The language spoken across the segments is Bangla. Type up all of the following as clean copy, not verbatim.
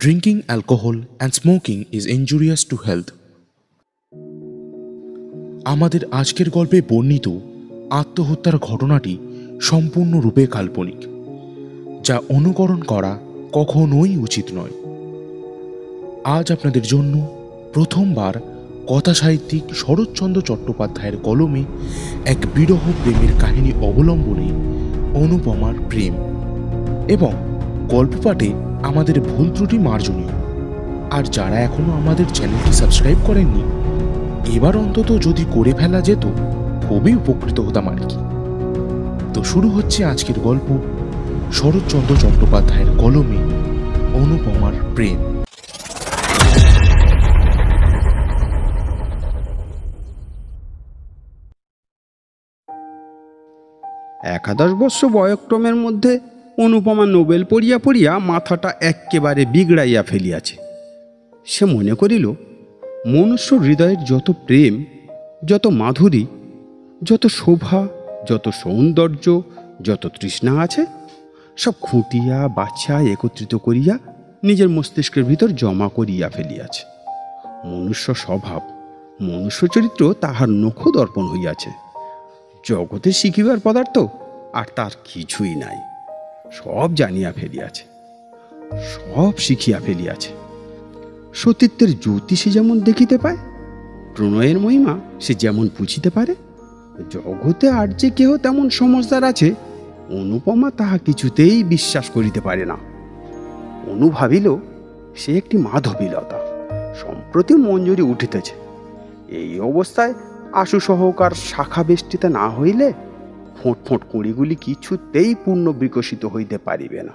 Drinking alcohol and smoking is injurious to health. আমাদের আজকের গল্পে বর্ণিত আত্মহত্যার ঘটনাটি সম্পূর্ণরূপে কাল্পনিক, যা অনুকরণ করা কখনোই উচিত নয়। আজ আপনাদের জন্য প্রথমবার কথাসাহিত্যিক শরৎচন্দ্র চট্টোপাধ্যায়ের কলমে এক বিরহ প্রেমের কাহিনী অবলম্বনে অনুপমার প্রেম এবং গল্প পাঠে আমাদের ভুল ত্রুটি মার্জনীয়। আর যারা এখনো আমাদের চ্যানেলটি সাবস্ক্রাইব করেননি, এবার অন্তত যদি করে ফেলা যেত খুবই উপকৃত হতাম আর কি। তো শুরু হচ্ছে আজকের গল্প, শরৎচন্দ্র চট্টোপাধ্যায়ের কলমে অনুপমার প্রেম। একাদশ বর্ষ বয়ক্রমের মধ্যে অনুপমা নোবেল পড়িয়া পড়িয়া মাথাটা এক্কেবারে বিগড়াইয়া ফেলিয়াছে। সে মনে করিল মনুষ্য হৃদয়ের যত প্রেম, যত মাধুরী, যত শোভা, যত সৌন্দর্য, যত তৃষ্ণা আছে, সব খুঁটিয়া বাছা একত্রিত করিয়া নিজের মস্তিষ্কের ভিতর জমা করিয়া ফেলিয়াছে। মনুষ্য স্বভাব, মনুষ্য চরিত্র তাহার নখ দর্পণ হইয়াছে। জগতে শিখিবার পদার্থ আর তার কিছুই নাই। সব জানিয়া ফেলিয়াছে, সব শিখিয়া ফেলিয়াছে। সতীত্বের জ্যোতি সে যেমন দেখিতে পায়, প্রণয়ের মহিমা সে যেমন বুঝিতে পারে, জগতে আর যে কেহ তেমন সমজদার আছে, অনুপমা তাহা কিছুতেই বিশ্বাস করিতে পারে না। অনু ভাবিল সে একটি মাধবীলতা, সম্প্রতি মঞ্জুরি উঠিতেছে। এই অবস্থায় আশু সহকার শাখা বেষ্টিতা না হইলে ফোঁট ফোঁট কুঁড়িগুলি কিছুতেই পূর্ণ বিকশিত হইতে পারিবে না।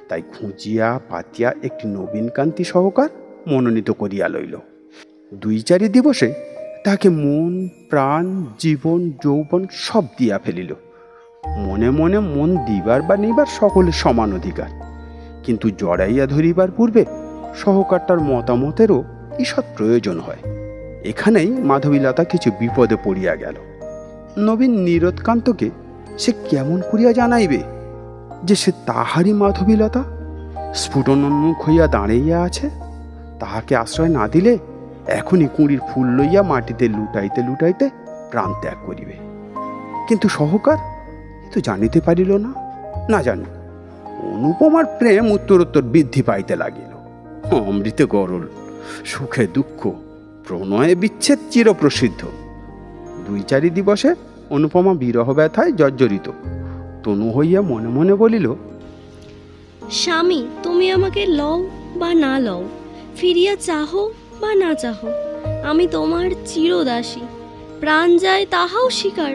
তাই খুঁজিয়া পাতিয়া একটি নবীনকান্তি সহকার মনোনীত করিয়া লইল। 2-4 দিবসে তাকে মন, প্রাণ, জীবন, যৌবন সব দিয়া ফেলিল। মনে মনে মন দিবার বা নিবার সকলের সমান অধিকার, কিন্তু জড়াইয়া ধরিবার পূর্বে সহকারটার মতামতেরও ঈষৎ প্রয়োজন হয়। এখানেই মাধবীলতা কিছু বিপদে পড়িয়া গেল। নবীন নীরদকান্তকে সে কেমন করিয়া জানাইবে যে সে তাহারই মাধবীলতা? স্ফুটনোন্মুখ হইয়া দাঁড়াইয়া আছে। তাহাকে আশ্রয় না দিলে এখনই কুঁড়ির ফুল লইয়া মাটিতে লুটাইতে লুটাইতে প্রাণ ত্যাগ করিবে। কিন্তু সহকার এ তো জানিতে পারিল না। না জানি অনুপমার প্রেম উত্তরোত্তর বৃদ্ধি পাইতে লাগিল। অমৃতে গরল, সুখে দুঃখ, প্রণয়ে বিচ্ছেদ চিরপ্রসিদ্ধ। 2-4 দিবসে অনুপমা বিরহ ব্যথায় জর্জরিত। তনু হইয়া মনে মনে বলিল, স্বামী, তুমি আমাকে লও বা না লও, ফিরিয়া চাহো বা না চাহো, আমি তোমার চিরদাসী। প্রাণ যায় তাহাও স্বীকার,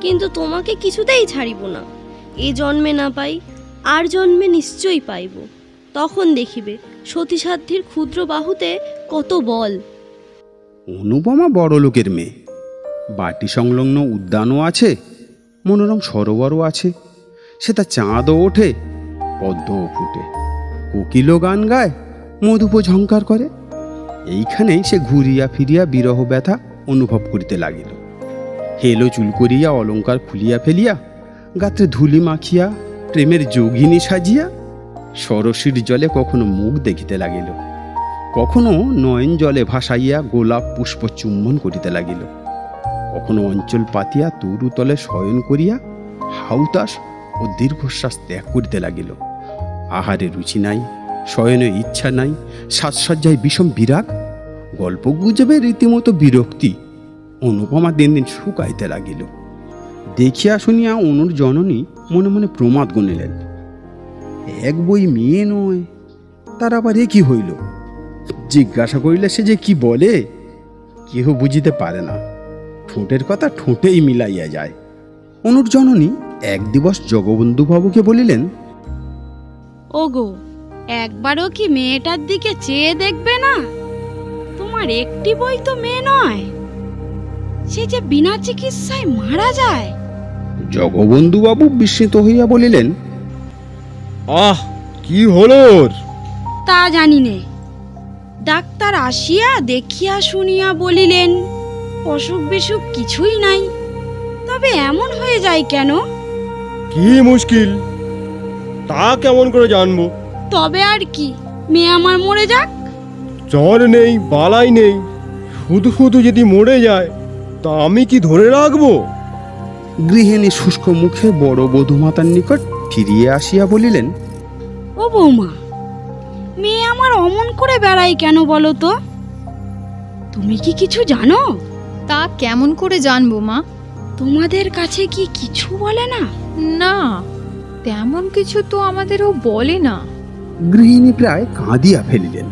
কিন্তু তোমাকে কিছুতেই ছাড়িব না। এ জন্মে না পাই, আর জন্মে নিশ্চয়ই পাইব। তখন দেখিবে সতীসাধ্যের ক্ষুদ্র বাহুতে কত বল। অনুপমা বড় লোকের মেয়ে। বাটি সংলগ্ন উদ্যানও আছে, মনোরম সরোবরও আছে। সেটা চাঁদও ওঠে, পদ্মও ফুটে, কোকিলও গান গায়, মধুপ ঝঙ্কার করে। এইখানেই সে ঘুরিয়া ফিরিয়া বিরহ ব্যথা অনুভব করিতে লাগিল। হেলো চুল করিয়া অলঙ্কার খুলিয়া ফেলিয়া, গাত্রে ধুলি মাখিয়া, প্রেমের যোগিনী সাজিয়া সরসীর জলে কখনো মুখ দেখিতে লাগিল, কখনো নয়ন জলে ভাসাইয়া গোলাপ পুষ্প চুম্বন করিতে লাগিল, কখনো অঞ্চল পাতিয়া তরুতলে শয়ন করিয়া হাউতাস ও দীর্ঘশ্বাস ত্যাগ করিতে লাগিল। আহারে রুচি নাই, শয়নে ইচ্ছা নাই, সাজসজ্জায় বিষম বিরাগ, গল্প গুজবে রীতিমতো বিরক্তি। অনুপমা দিন দিন শুকাইতে লাগিল। দেখিয়া শুনিয়া অনুর জননী মনে মনে প্রমাদ গুনিলেন। এক বই মেয়ে নয়, তার আবার এ কি হইল? জিজ্ঞাসা করিলে সে যে কি বলে কেহ বুঝিতে পারে না। ঠোঁটের কথা ঠোঁটেই মিলাইয়া যায়। অনুর জননী এক দিবস জগবন্ধুবাবুকে বলিলেন, ওগো, একবারও কি মেয়েটার দিকে চেয়ে দেখবে না? তোমার একটি বই তো মেয়ে নয়, সে যে বিনা চিকিৎসায় মারা যায়। জগবন্ধুবাবু বিস্মিত হইয়া বলিলেন, আহ, কি হলো? তা জানি নে। ডাক্তার আসিয়া দেখিয়া শুনিয়া বলিলেন, অসুখ বিসুখ কিছুই নাই, তবে এমন হয়ে যায় কেন? কি মুশকিল, তা কেমন করে জানবো? তবে আর কি, মেয়ে আমার মরে যাক। জ্বর নেই, বালাই নেই, শুধু শুধু যদি মরে যায় তা আমি কি ধরে রাখবো? গৃহিণী শুষ্ক মুখে বড় বধূমাতার নিকট ফিরিয়ে আসিয়া বলিলেন, ও বৌমা, মেয়ে আমার অমন করে বেড়াই কেন বলো তো? তুমি কি কিছু জানো? তা কেমন করে জানবো মা? তোমাদের কাছে কি কিছু বলে না? না, তেমন কিছু তো আমাদেরও বলে না। গৃহিণী প্রায় কাঁদিয়া ফেলিলেন।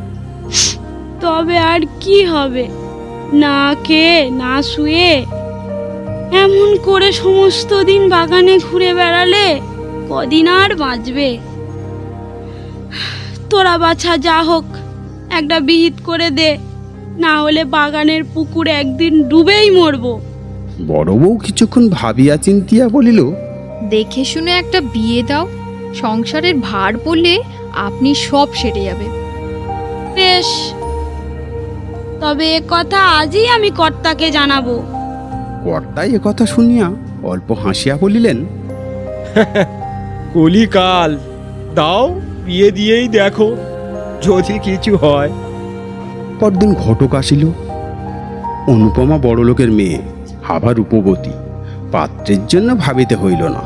তবে আর কি হবে, না খেয়ে না শুয়ে এমন করে সমস্ত দিন বাগানে ঘুরে বেড়ালে কদিন আর বাঁচবে? তোরা বাছা যা হোক একটা বিহিত করে দে, না হলে বাগানের পুকুরে একদিন ডুবেই মরবো। বড় বউ কিছুক্ষণ ভাবিয়া চিন্তিয়া বলিল, দেখে শুনে একটা বিয়ে দাও, সংসারের ভার পড়লে আপনি সব সেরে যাবে। বেশ, তবে এ কথা আজই আমি কর্তাকে জানাবো। কর্তা এ কথা শুনিয়া অল্প হাসিয়া বলিলেন, কলিকাল, দাও বিয়ে দিয়েই দেখো, যদি কিছু হয়। পরদিন ঘটক আসিল। অনুপমা বড়লোকের মেয়ে, আবার রূপবতী, পাত্রের জন্য ভাবিতে হইল না।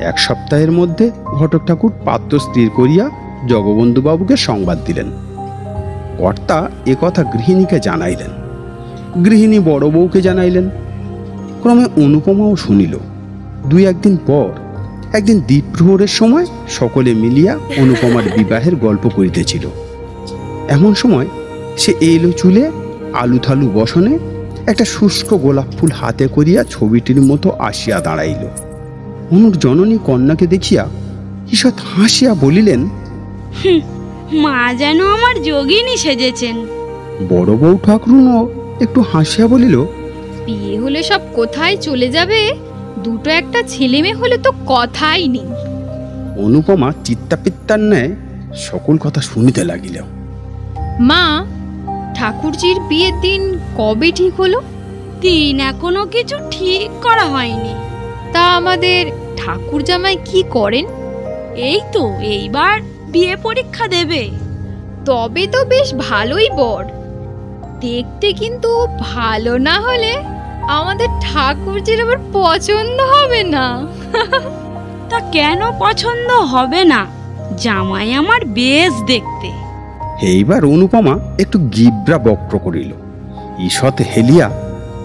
1 সপ্তাহের মধ্যে ঘটক ঠাকুর পাত্র স্থির করিয়া জগবন্ধুবাবুকে সংবাদ দিলেন। কর্তা এ কথা গৃহিণীকে জানাইলেন, গৃহিণী বড় বউকে জানাইলেন। ক্রমে অনুপমাও শুনিল। 2-1 দিন পর একদিন দ্বীপ্রহরের সময় সকলে মিলিয়া অনুপমার বিবাহের গল্প করিতেছিল। এমন সময় সে এলো চুলে আলু থালু বসনে একটা শুষ্ক গোলাপ ফুল হাতে করিয়া ছবিটির মতো আসিয়া দাঁড়াইল। অনুর জননী কন্যাকে দেখিয়া ঈষৎ হাসিয়া বলিলেন, মা যেন আমার যোগিনী সেজেছেন। বড় বউ ঠাকুরুনও একটু হাসিয়া বলিল, বিয়ে হলে সব কোথায় চলে যাবে, দুটো একটা ছেলে মেয়ে হলে তো কথাই নেই। অনুপমা চিত্তাপিত্তার ন্যায় সকল কথা শুনিতে লাগিল। মা, ঠাকুরজির বিয়ের দিন কবে ঠিক হলো? দিন এখনো কিছু ঠিক করা হয়নি। তা আমাদের ঠাকুর জামাই কি করেন? এই তো এইবার বিয়ে পরীক্ষা দেবে। তবে তো বেশ ভালোই বর। দেখতে কিন্তু ভালো না হলে আমাদের ঠাকুরজির আবার পছন্দ হবে না। তা কেন পছন্দ হবে না? জামাই আমার বেশ দেখতে। এইবার অনুপমা একটু গিব্রা বক্র করিল। ঈষৎ হেলিয়া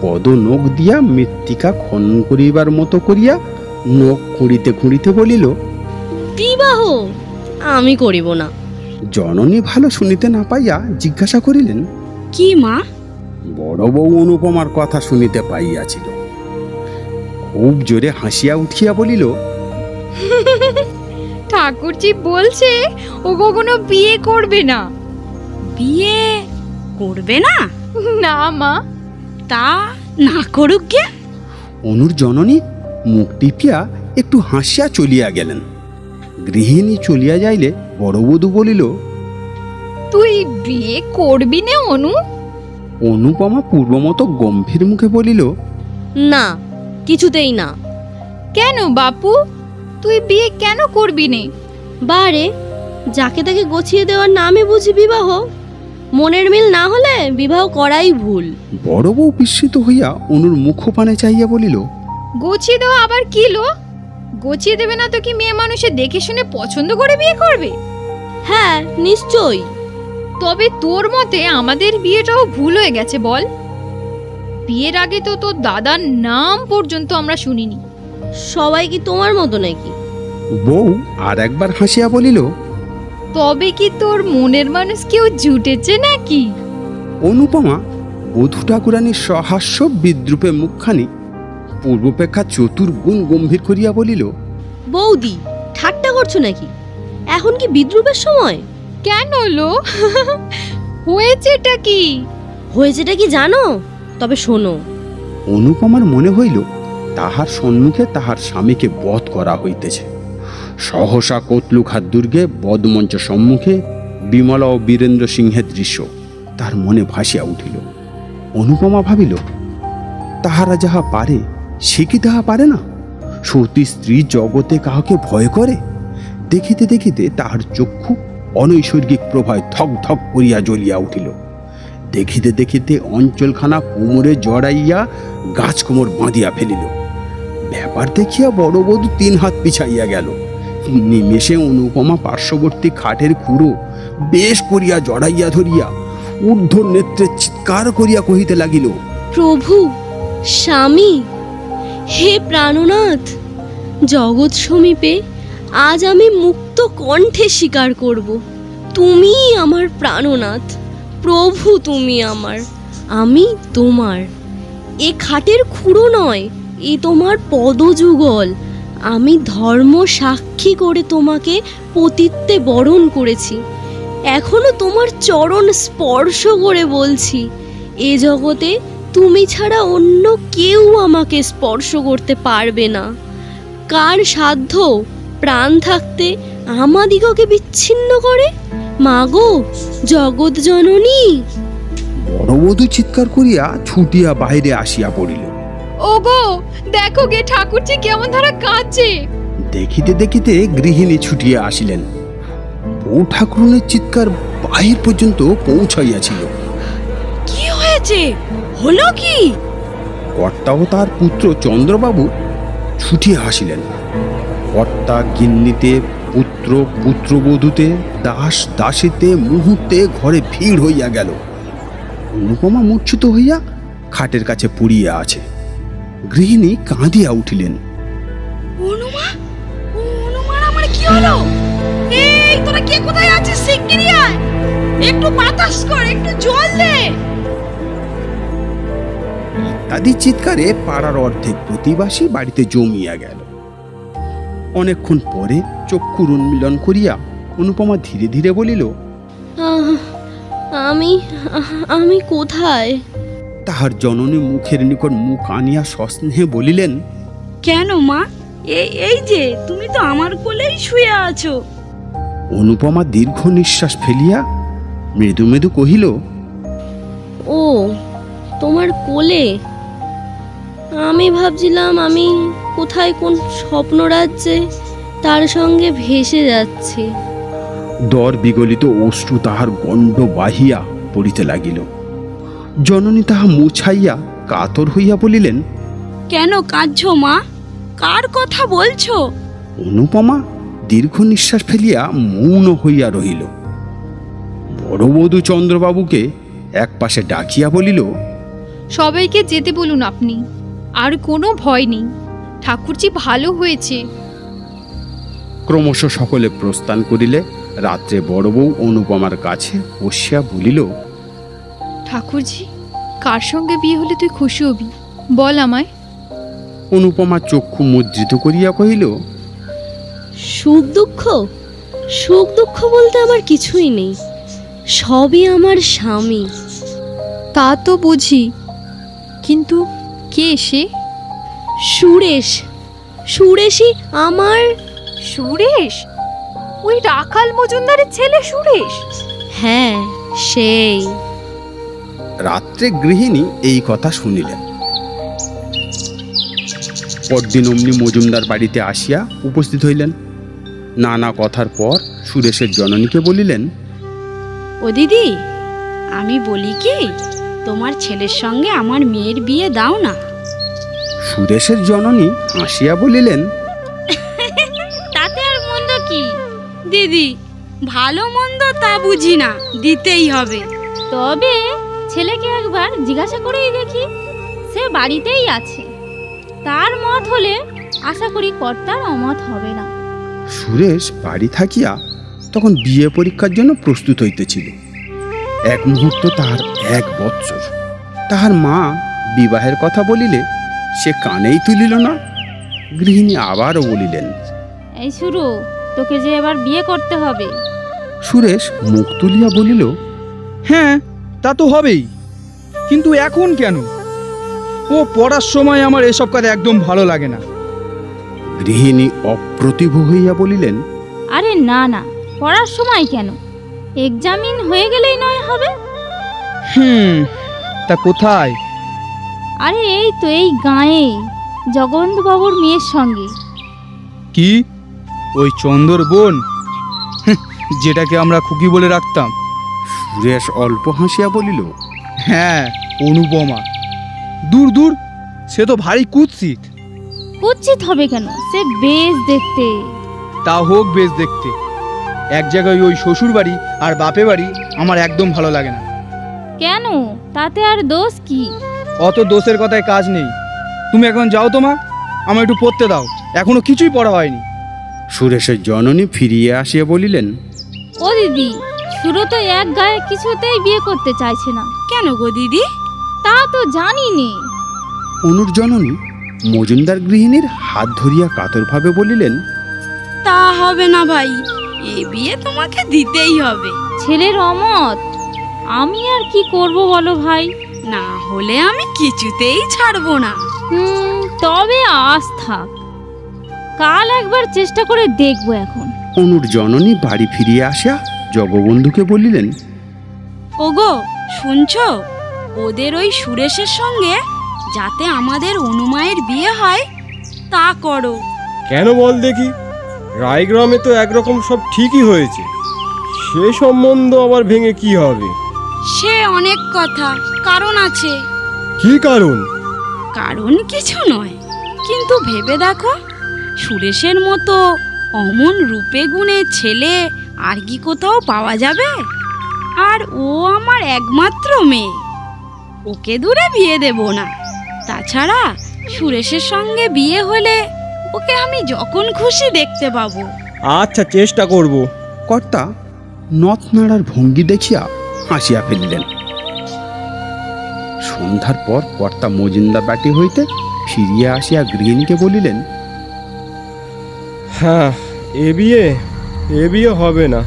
পদ নখ দিয়া মৃত্তিকা খনন করিবার মতো করিয়া নখ খুঁড়িতে খুঁড়িতে বলিল, বিবাহ আমি করিব না। জননী ভালো শুনিতে না পাইয়া জিজ্ঞাসা করিলেন, কি মা? বড় বউ অনুপমার কথা শুনিতে পাইয়াছিল। খুব জোরে হাসিয়া উঠিয়া বলিল, ঠাকুরজি বলছে ও কখনো বিয়ে করবে না। বিয়ে করবে না? না মা। তা না করুক গে। অনুর জননী মুখ টিপিয়া একটু হাসিয়া চলিয়া গেলেন। গৃহিণী চলিয়া যাইলে বড় বধূ বলিল, তুই বিয়ে করবি না অনু? অনুপমা পূর্বমতো গম্ভীর মুখে বলিল, না, কিছুতেই না। কেন বাপু, তুই বিয়ে কেন করবি নে? বারে, যাকে তাকে গছিয়ে দেওয়ার নামে বুঝি বিবাহ? মনের মিল না হলে বিবাহ করাই ভুল। বড় বউ বিস্মিত হইয়া অনুর মুখপানে চাইয়া বলিল, গছিয়ে দেওয়া আবার কি লো? গছিয়ে দেবে না তো কি মেয়ে মানুষে দেখে শুনে পছন্দ করে বিয়ে করবে? হ্যাঁ, নিশ্চয়ই। তবে তোর মতে আমাদের বিয়েটাও ভুল হয়ে গেছে বল? বিয়ের আগে তো তোর দাদার নাম পর্যন্ত আমরা শুনিনি। সবাই কি তোমার মতো নাকি? বউ আর একবার হাসিয়া বলিল, তবে কি তোর মনের মানুষ কেউ জুটেছে নাকি? অনুপমা বধূ ঠাকুরানীর সহাস্য বিদ্রুপে মুখখানি পূর্বাপেক্ষা 4 গুণ গম্ভীর করিয়া বলিল, বৌদি, ঠাট্টা করছো নাকি? এখন কি বিদ্রুপের সময়? কেন লো? হয়েছেটা কি? হয়েছেটা কি জানো? তবে শোনো। অনুপমার মনে হইল তাহার সম্মুখে তাহার স্বামীকে বধ করা হইতেছে। সহসা কতলুঘাত দুর্গে বধমঞ্চ সম্মুখে বিমলা ও বীরেন্দ্র সিংহের দৃশ্য তার মনে ভাসিয়া উঠিল। অনুপমা ভাবিল, তাহারা যাহা পারে সে কি তাহা পারে না? সতী স্ত্রী জগতে কাহাকে ভয় করে? দেখিতে দেখিতে তাহার চক্ষু অনৈসর্গিক প্রভায় ধক ধক করিয়া জ্বলিয়া উঠিল। দেখিতে দেখিতে অঞ্চলখানা কোমরে জড়াইয়া গাছ কোমর বাঁধিয়া ফেলিল। ব্যাপার দেখিয়া বড়বধূ 3 হাত পিছাইয়া গেল। নিমেষে অনুপমা পার্শ্ববর্তী খাটের খুঁড়ো বেশ করিয়া জড়াইয়া ধরিয়া ঊর্ধ্ব নেত্রে চিৎকার করিয়া কহিতে লাগিল, প্রভু, স্বামী, হে প্রাণনাথ, জগৎ সমীপে আজ আমি মুক্ত কণ্ঠে স্বীকার করব, তুমিই আমার প্রাণনাথ। প্রভু, তুমি আমার, আমি তোমার। এ খাটের খুঁড়ো নয়, এ তোমার পদযুগল। আমি ধর্ম সাক্ষী করে তোমাকে পতিত্বে বরণ করেছি। এখনো তোমার চরণ স্পর্শ করে বলছি, এ জগতে তুমি ছাড়া অন্য কেউ আমাকে স্পর্শ করতে পারবে না। কার সাধ্য প্রাণ থাকতে আমাদিগকে বিচ্ছিন্ন করে? মাগো জগৎ জননী! বড়বধূ চিৎকার করিয়া ছুটিয়া বাইরে আসিয়া পড়িল। ওগো, দেখো গে ঠাকুরজি কেমন ধারা কাঁদছে। দেখিতে দেখিতে গৃহিণী ছুটিয়া আসিলেন। বউ ঠাকুরনের চিৎকার বাহির পর্যন্ত পৌঁছাইয়াছিল। কি হয়েছে? হলো কি? কর্তা ও তার পুত্র চন্দ্রবাবু ছুটিয়া আসিলেন। কর্তা গিন্নিতে, পুত্র পুত্রবধূতে, দাস দাসীতে মুহূর্তে ঘরে ভিড় হইয়া গেল। অনুপমা মূর্ছিত হইয়া খাটের কাছে পড়িয়া আছে। গৃহিণী কাঁদিয়া উঠিলেন। অনুমা, অনুমা, আমার কি হলো? এই তোরা কে কোথায় আছিস? শিগগিরই আয়, একটু বাতাস কর, একটু জল দে। ইত্যাদি চিৎকারে পাড়ার অর্ধেক প্রতিবাসী বাড়িতে জমিয়া গেল। অনেকক্ষণ পরে চক্ষুর উন্মিলন করিয়া অনুপমা ধীরে ধীরে বলিল, আমি কোথায়? তাহার জননী মুখের নিকট মুখ আনিয়া সস্নেহে বলিলেন, কেন মা? এই যে তুমি তো আমার কোলেই শুয়ে আছো। অনুপমা দীর্ঘ নিঃশ্বাস ফেলিয়া মৃদু মৃদু কহিল, ও তোমার কোলে? আমি ভাবছিলাম আমি কোথায় কোন স্বপ্নরাজ্যে তার সঙ্গে ভেসে যাচ্ছি। দর বিগলিত অশ্রু তাহার গণ্ড বাহিয়া পড়িতে লাগিল। জননী তাহা মুছাইয়া কাতর হইয়া বলিলেন, কেন কাঁদছো মা? কার কথা বলছো? অনুপমা দীর্ঘ নিঃশ্বাস ফেলিয়া মৌন হইয়া রহিল। বড়বধূ চন্দ্রবাবুকে এক পাশে ডাকিয়া বলিল, সবাইকে যেতে বলুন আপনি, আর কোনো ভয় নেই, ঠাকুরজি ভালো হয়েছে। ক্রমশ সকলে প্রস্থান করিলে রাত্রে বড় বউ অনুপমার কাছে বসিয়া বলিল, ঠাকুরজি, কার সঙ্গে বিয়ে হলে তুই খুশি হবি বল আমায়। অনুপমা চক্ষু মুদ্রিত করিয়া কহিল, সুখ দুঃখ? সুখ দুঃখ বলতে আমার কিছুই নেই, সবই আমার স্বামী। তা তো বুঝি, কিন্তু কে সে? সুরেশ। সুরেশই আমার। সুরেশ? ওই রাখাল মজুমদারের ছেলে সুরেশ? হ্যাঁ, সেই। রাত্রে গৃহিণী এই কথা শুনিলেন। পরদিন অমনি মজুমদার বাড়িতে আসিয়া উপস্থিত হইলেন। নানা কথার পর সুরেশের জননীকে বলিলেন, ও দিদি, আমি বলি কি, তোমার ছেলের সঙ্গে আমার মেয়ের বিয়ে দাও না। সুরেশের জননী হাসিয়া বলিলেন, তাতে আর মন্দ কি দিদি, ভালো মন্দ তা বুঝি না, দিতেই হবে। তবে ছেলেকে একবার জিজ্ঞাসা করেই দেখি, সে বাড়িতেই আছে, তার মত হলে আশা করি কর্তার অমত হবে না। সুরেশ বাড়ি থাকিয়া তখন বিয়ে পরীক্ষার জন্য প্রস্তুত হইতেছিল। এক মুহূর্ত তাহার 1 বৎসর। তাহার মা বিবাহের কথা বলিলে সে কানেই তুলিল না। গৃহিণী আবারও বলিলেন, এই শুরু, তোকে যে এবার বিয়ে করতে হবে। সুরেশ মুখ তুলিয়া বলিল, হ্যাঁ, তা তো হবেই, কিন্তু এখন কেন? ও পড়ার সময় আমার এসব কাজ একদম ভালো লাগে না। গৃহিণী অপ্রতিভ হইয়া বলিলেন, আরে না না, পড়ার সময় কেন, এক্সামিন হয়ে গেলেই নয় হবে। তা কোথায়? আরে এই তো এই গাঁয়ে, জগবন্ধুবাবুর মেয়ের সঙ্গে। কি ওই চন্দর বোন? যেটাকে আমরা খুকি বলে রাখতাম। সুরেশ অল্প হাসিয়া বলিল, হ্যাঁ, অনুপমা। দূর দূর, সে তো ভারী কুৎসিত। কুৎসিত হবে কেন? সে বেশ দেখতে। তা হোক বেশ দেখতে। এক জায়গায় ওই শ্বশুর বাড়ি আর বাপে বাড়ি আমার একদম ভালো লাগে না। কেন? তাতে আর দোষ কি? অত দোষের কথায় কাজ নেই। তুমি এখন যাও তো মা, আমার একটু পড়তে দাও, এখনো কিছুই পড়া হয়নি। সুরেশের জননী ফিরিয়ে আসিয়া বলিলেন, ও দিদি, সুরো তো এক গায়ে কিছুতেই বিয়ে করতে চাইছে না। কেন গো দিদি? তা তো জানি নে। অনুর জননী মজুমদার গৃহিণীর হাত ধরিয়া কাতরভাবে বলিলেন, তা হবে না ভাই, এ বিয়ে তোমাকে দিতেই হবে। ছেলের অমত, আমি আর কি করব বলো ভাই? না হলে আমি কিছুতেই ছাড়বো না। তবে আজ থাক, কাল একবার চেষ্টা করে দেখবো। এখন অনুর জননী বাড়ি ফিরিয়া আসিয়া জগবন্ধুকে বলিলেন, ওগো শুনছো, ওদের ওই সুরেশের সঙ্গে যাতে আমাদের অনুমায়ের বিয়ে হয় তা করো। কেন বল দেখি? রায়গ্রামে তো একরকম সব ঠিকই হয়েছে, সে সম্বন্ধ আবার ভেঙে কি হবে? সে অনেক কথা, কারণ আছে। কি কারণ? কারণ কিছু নয়, কিন্তু ভেবে দেখো, সুরেশের মতো অমন রূপে গুণে ছেলে আর কি কোথাও পাওয়া যাবে? আর ও আমার একমাত্র মেয়ে, ওকে দূরে বিয়ে দেব না। তাছাড়া সুরেশের সঙ্গে বিয়ে হলে ওকে আমি যখন খুশি দেখতে পাবো। আচ্ছা, চেষ্টা করব। কর্তা নথ নাড়ার ভঙ্গি দেখিয়া হাসিয়া ফেলিলেন। সন্ধ্যার পর কর্তা মজুমদার বাটি হইতে ফিরিয়া আসিয়া গৃহিণীকে বলিলেন, হ্যাঁ, এ বিয়ে হবে না।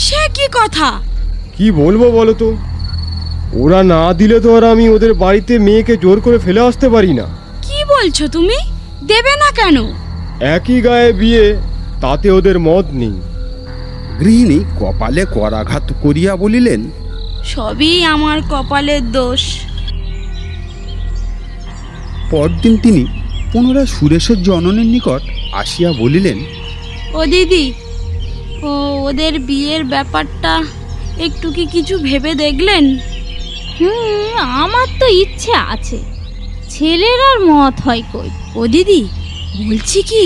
সে কি কথা? কি বলবো বলো তো? ওরা না দিলে তো আর আমি ওদের বাড়িতে মেয়েকে জোর করে ফেলে আসতে পারি না। কি বলছো তুমি? দেবে না কেন? একই গায়ে বিয়ে, তাতে ওদের মত নেই। গৃহিণী কপালে করাঘাত করিয়া বলিলেন, সবই আমার কপালের দোষ। পরদিন তিনি পুনরায় সুরেশের জননীর নিকট আসিয়া বলিলেন, ও দিদি, ওদের বিয়ের ব্যাপারটা একটু কি কিছু ভেবে দেখলেন? আমার তো ইচ্ছে আছে, ছেলের আর মত হয় কই। ও দিদি, বলছি কি,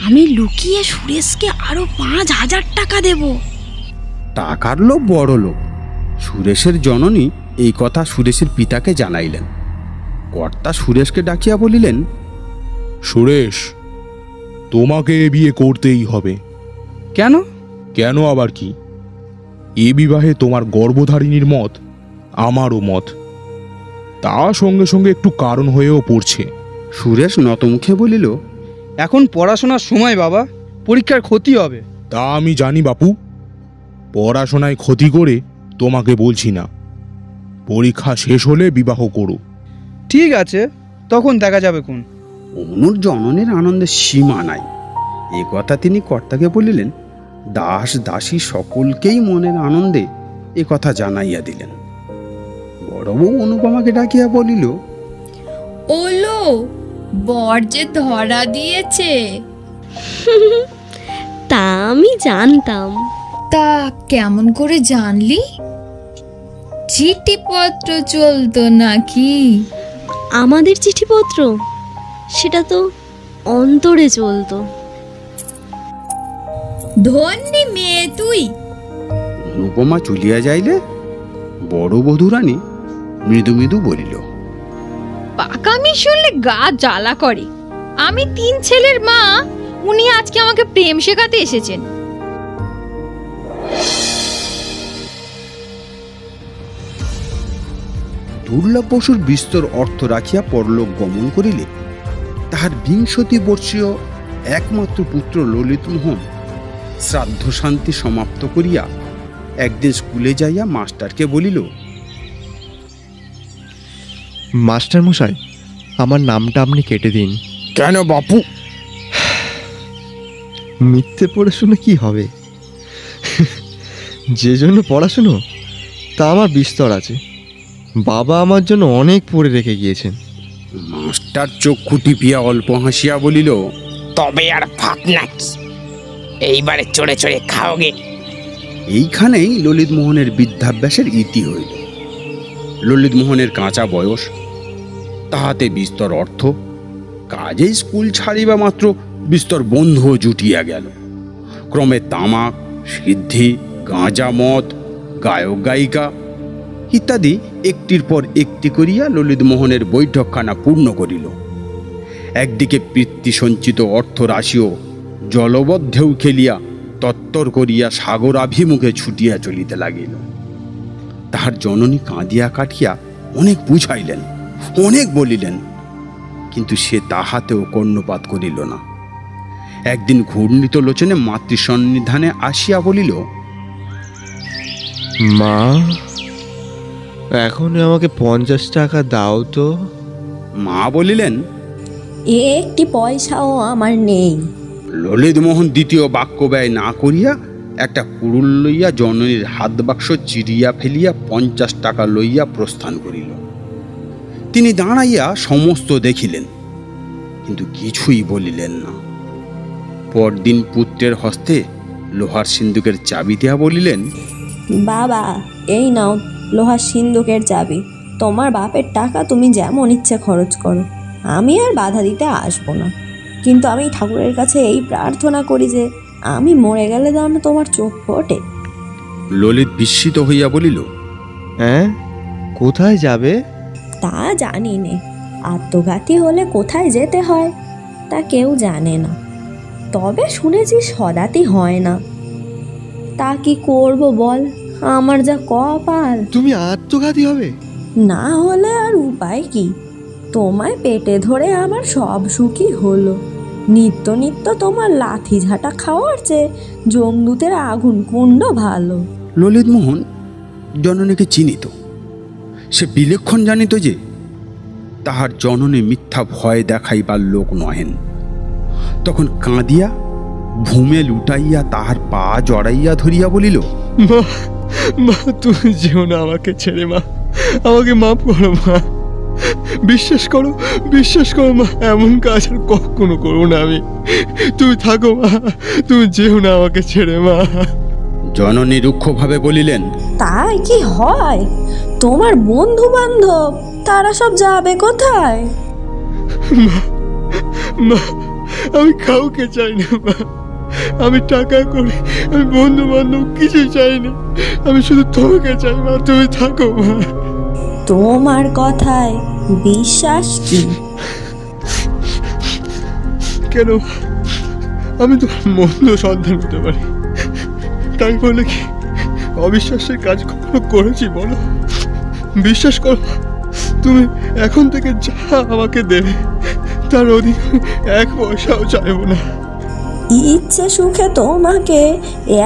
আমি লুকিয়ে সুরেশকে আরো 5,000 টাকা দেব। টাকার লোক বড় লোক। সুরেশের জননী এই কথা সুরেশের পিতাকে জানাইলেন। কর্তা সুরেশকে ডাকিয়া বলিলেন, সুরেশ, তোমাকে এ বিয়ে করতেই হবে। কেন? কেন আবার কি? এ বিবাহে তোমার গর্ভধারিণীর মত আমারও মত, তা সঙ্গে সঙ্গে একটু কারণ হয়েও পড়ছে। সুরেশ নতমুখে বলিল, এখন পড়াশোনার সময় বাবা, পরীক্ষার ক্ষতি হবে। তা আমি জানি বাপু, পড়াশোনায় ক্ষতি করে তোমাকে বলছি না। পরীক্ষা শেষ হলে বিবাহ করো। ঠিক আছে, তখন দেখা যাবে কোন। অনুর জননীর আনন্দের সীমা নাই। এ কথা তিনি কর্তাকে বলিলেন। দাস দাসী সকলকেই মনের আনন্দে এ কথা জানাইয়া দিলেন। বড় বউ অনুপমাকে ডাকিয়া বলিল, ওলো, বর যে ধরা দিয়েছে। তা আমি জানতাম। তা কেমন করে জানলি? চিঠিপত্র চলতো নাকি? আমাদের চিঠিপত্র, সেটা তো অন্তরে চলতো। ধন্যি মেয়ে তুই। অনুপমা চলিয়া যাইলে বড় বধূরানী মৃদু মৃদু বলিল, পাকামি শুনলে গা জ্বালা করে। আমি 3 ছেলের মা, উনি আজকে আমাকে প্রেম শেখাতে এসেছেন। দুর্লভ বসুর বিস্তর অর্থ রাখিয়া পরলোক গমন করিলে তাহার 20 বর্ষীয় একমাত্র পুত্র ললিতমোহন শ্রাদ্ধ শান্তি সমাপ্ত করিয়া একদিন স্কুলে যাইয়া মাস্টারকে বলিল, মাস্টার মশাই, আমার নামটা আপনি কেটে দিন। কেন বাপু? মিথ্যে পড়াশুনো কি হবে? যে জন্য পড়াশুনো তা আমার বিস্তর আছে। বাবা আমার জন্য অনেক পড়ে রেখে গিয়েছেন। মাস্টার চক্ষু টিপিয়া অল্প হাসিয়া বলিল, তবে আর ভাত নাকি? এইবারে চড়ে চড়ে খাওগে। এইখানেই ললিতমোহনের বিদ্যাভ্যাসের ইতি হইল। ললিতমোহনের কাঁচা বয়স, তাহাতে বিস্তর অর্থ, কাজেই স্কুল ছাড়িবা মাত্র বিস্তর বন্ধুও জুটিয়া গেল। ক্রমে তামাক, সিদ্ধি, গাঁজা, মদ, গায়ক গায়িকা ইত্যাদি একটির পর একটি করিয়া ললিতমোহনের বৈঠকখানা পূর্ণ করিল। একদিকে পিতৃ সঞ্চিত অর্থ রাশিও জলবদ্ধেও খেলিয়া তত্তর করিয়া সাগরাভিমুখে ছুটিয়া চলিতে লাগিল। তাহার জননী কাঁদিয়া কাটিয়া অনেক বুঝাইলেন, অনেক বলিলেন, কিন্তু সে তাহাতেও কর্ণপাত করিল না। একদিন ঘূর্ণিত লোচনে মাতৃসন্নিধানে আসিয়া বলিল, মা, এখন আমাকে 50 টাকা দাও তো। মা বলিলেন, একটি পয়সাও আমার নেই। ললিতমোহন দ্বিতীয় বাক্য ব্যয় না করিয়া একটা কুড়ুল লইয়া জননীর হাত বাক্স চিরিয়া ফেলিয়া 50 টাকা লইয়া প্রস্থান করিল। তিনি দাঁড়াইয়া সমস্ত দেখিলেন, কিন্তু কিছুই বলিলেন না। পরদিন পুত্রের হস্তে লোহার সিন্দুকের চাবি দিয়া বলিলেন, বাবা, এই নাও লোহার সিন্দুকের চাবি। তোমার বাপের টাকা তুমি যেমন ইচ্ছে খরচ করো, আমি আর বাধা দিতে আসবো না। কিন্তু আমি ঠাকুরের কাছে এই প্রার্থনা করি যে আমি মরে গেলে যেন তোমার চোখ ফোটে। ললিত বিস্মিত হইয়া বলিল, হ্যাঁ, কোথায় যাবে? তা জানি নে, আত্মঘাতী হলে কোথায় যেতে হয় তা কেউ জানে না। তবে শুনেছি সদাতি হয় না। তা কি করব বল, আমার যা কপাল। তুমি আত্মঘাতী হবে? না হলে আর উপায় কি? তোমায় পেটে ধরে আমার সব সুখই হলো। নিত্য নিত্য তোমার লাথি ঝাঁটা খাওয়ার চেয়ে যমদূতের আগুন কুণ্ড ভালো। ললিতমোহন জননীকে চিনিত। সে বিলক্ষণ জানিত যে তাহার জননী মিথ্যা ভয় দেখাইবার লোক নহেন। তখন কাঁদিয়া ভূমে লুটাইয়া তাহার পা জড়াইয়া ধরিয়া বলিল, মা, মা, তুমি যেও না আমাকে ছেড়ে। মা, আমাকে মাফ করো। মা, বিশ্বাস করো, বিশ্বাস করো মা, এমন কাজ আর কখনো করবো না আমি। তুমি থাকো মা, তুমি যেও না আমাকে ছেড়ে। মা। জননী রুক্ষভাবে বলিলেন, তাই কি হয়? তোমার বন্ধু বান্ধব তারা সব যাবে কোথায়? মা, মা, আমি কাউকে চাই না মা। আমি টাকা করি, আমি বন্ধু বান্ধব কিছু চাই না। আমি শুধু তোমাকে চাই মা, তুমি থাকো মা। তোমার কথায় বিশ্বাস কি? কেন? আমি তো মন্দ সন্তান হতে পারি, তাই বলে কি অবিশ্বাসের কাজ কখনো করেছি বলো? বিশ্বাস করো, তুমি এখন থেকে যা আমাকে দেবে তার অধিক 1 পয়সাও চাইবো না। ইচ্ছে সুখে তোমাকে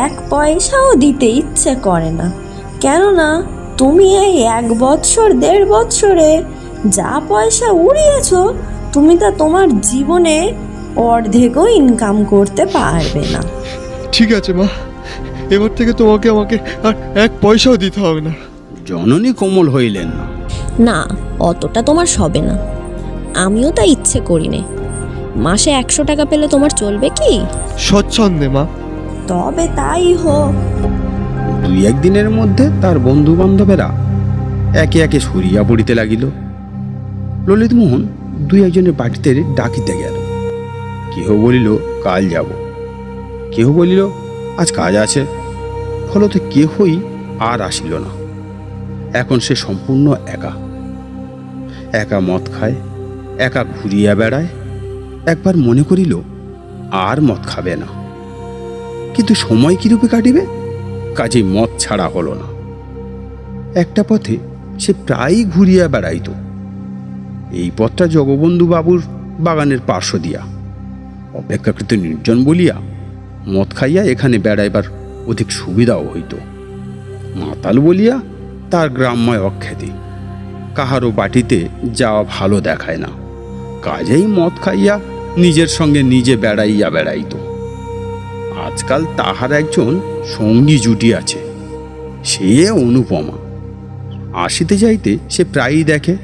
1 পয়সাও দিতে ইচ্ছে করে না, কেননা তুমি এই 1 বৎসর 1.5 বৎসরে যা পয়সা উড়িয়েছ, তুমি তা তোমার জীবনে অর্ধেকও ইনকাম করতে পারবে না। ঠিক আছে মা, এবার থেকে তোমাকে আমাকে আর 1 পয়সাও দিতে হবে না। জননী কোমল হইলেন না। না, অতটা তোমার সবে না। আমিও তা ইচ্ছে করি নে। মাসে 100 টাকা পেলে তোমার চলবে কি? স্বচ্ছন্দে মা। তবে তাই হোক। 2-1 দিনের মধ্যে তার বন্ধু বান্ধবেরা একে একে সরিয়া পড়িতে লাগিল। ললিতমোহন 2-1 জনের বাড়িতে ডাকিতে গেল। কেহ বলিল কাল যাব, কেহ বলিল আজ কাজ আছে। ফলত কেহই আর আসিল না। এখন সে সম্পূর্ণ একা। একা মদ খায়, একা ঘুরিয়া বেড়ায়। একবার মনে করিল আর মদ খাবে না, কিন্তু সময় কিরূপে কাটিবে? কাজেই মদ ছাড়া হলো না। একটা পথে সে প্রায়ই ঘুরিয়া বেড়াইত। এই পথটা জগবন্ধু বাবুর বাগানের পার্শ্ব দিয়া। অপেক্ষাকৃত নির্জন বলিয়া মদ খাইয়া এখানে বেড়াইবার অধিক সুবিধাও হইত। মাতাল বলিয়া তার গ্রাম্যয় অখ্যাতি। কাহারও বাটিতে যাওয়া ভালো দেখায় না। কাজেই মদ খাইয়া নিজের সঙ্গে নিজে বেড়াইয়া বেড়াইত। আজকাল তাহার একজন সঙ্গী জুটিয়াছে, সে অনুপমা। আসিতে যাইতে সে প্রায়ই দেখে।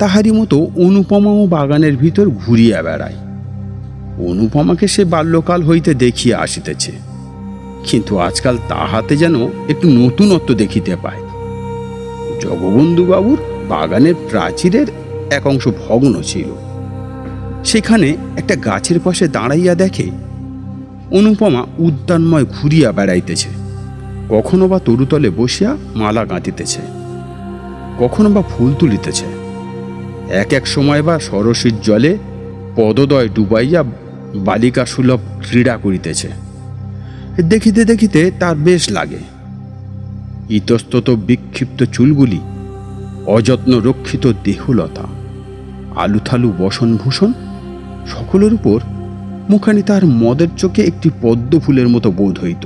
তাহারই মতো অনুপমাও বাগানের ভিতর ঘুরিয়া বেড়ায়। অনুপমাকে সে বাল্যকাল হইতে দেখিয়া আসিতেছে। কিন্তু আজকাল তাহাতে যেন একটু নতুনত্ব দেখিতে পায়। জগবন্ধুবাবুর বাগানের প্রাচীরের এক অংশ ভগ্ন ছিল। সেখানে একটা গাছের পাশে দাঁড়াইয়া দেখে অনুপমা উদ্যানময় ঘুরিয়া বেড়াইতেছে। কখনো বা তরুতলে বসিয়া মালা গাঁথিতেছে, কখনো বা ফুল তুলিতেছে, এক এক সময় বা সরসীর জলে পদদয় ডুবাইয়া বালিকা সুলভ ক্রীড়া করিতেছে। দেখিতে দেখিতে তার বেশ লাগে। ইতস্তত বিক্ষিপ্ত চুলগুলি, অযত্ন রক্ষিত দেহলতা, আলুথালু বসনভূষণ, সকলের উপর মুখানি তার মদের চোখে একটি পদ্ম ফুলের মতো বোধ হইত।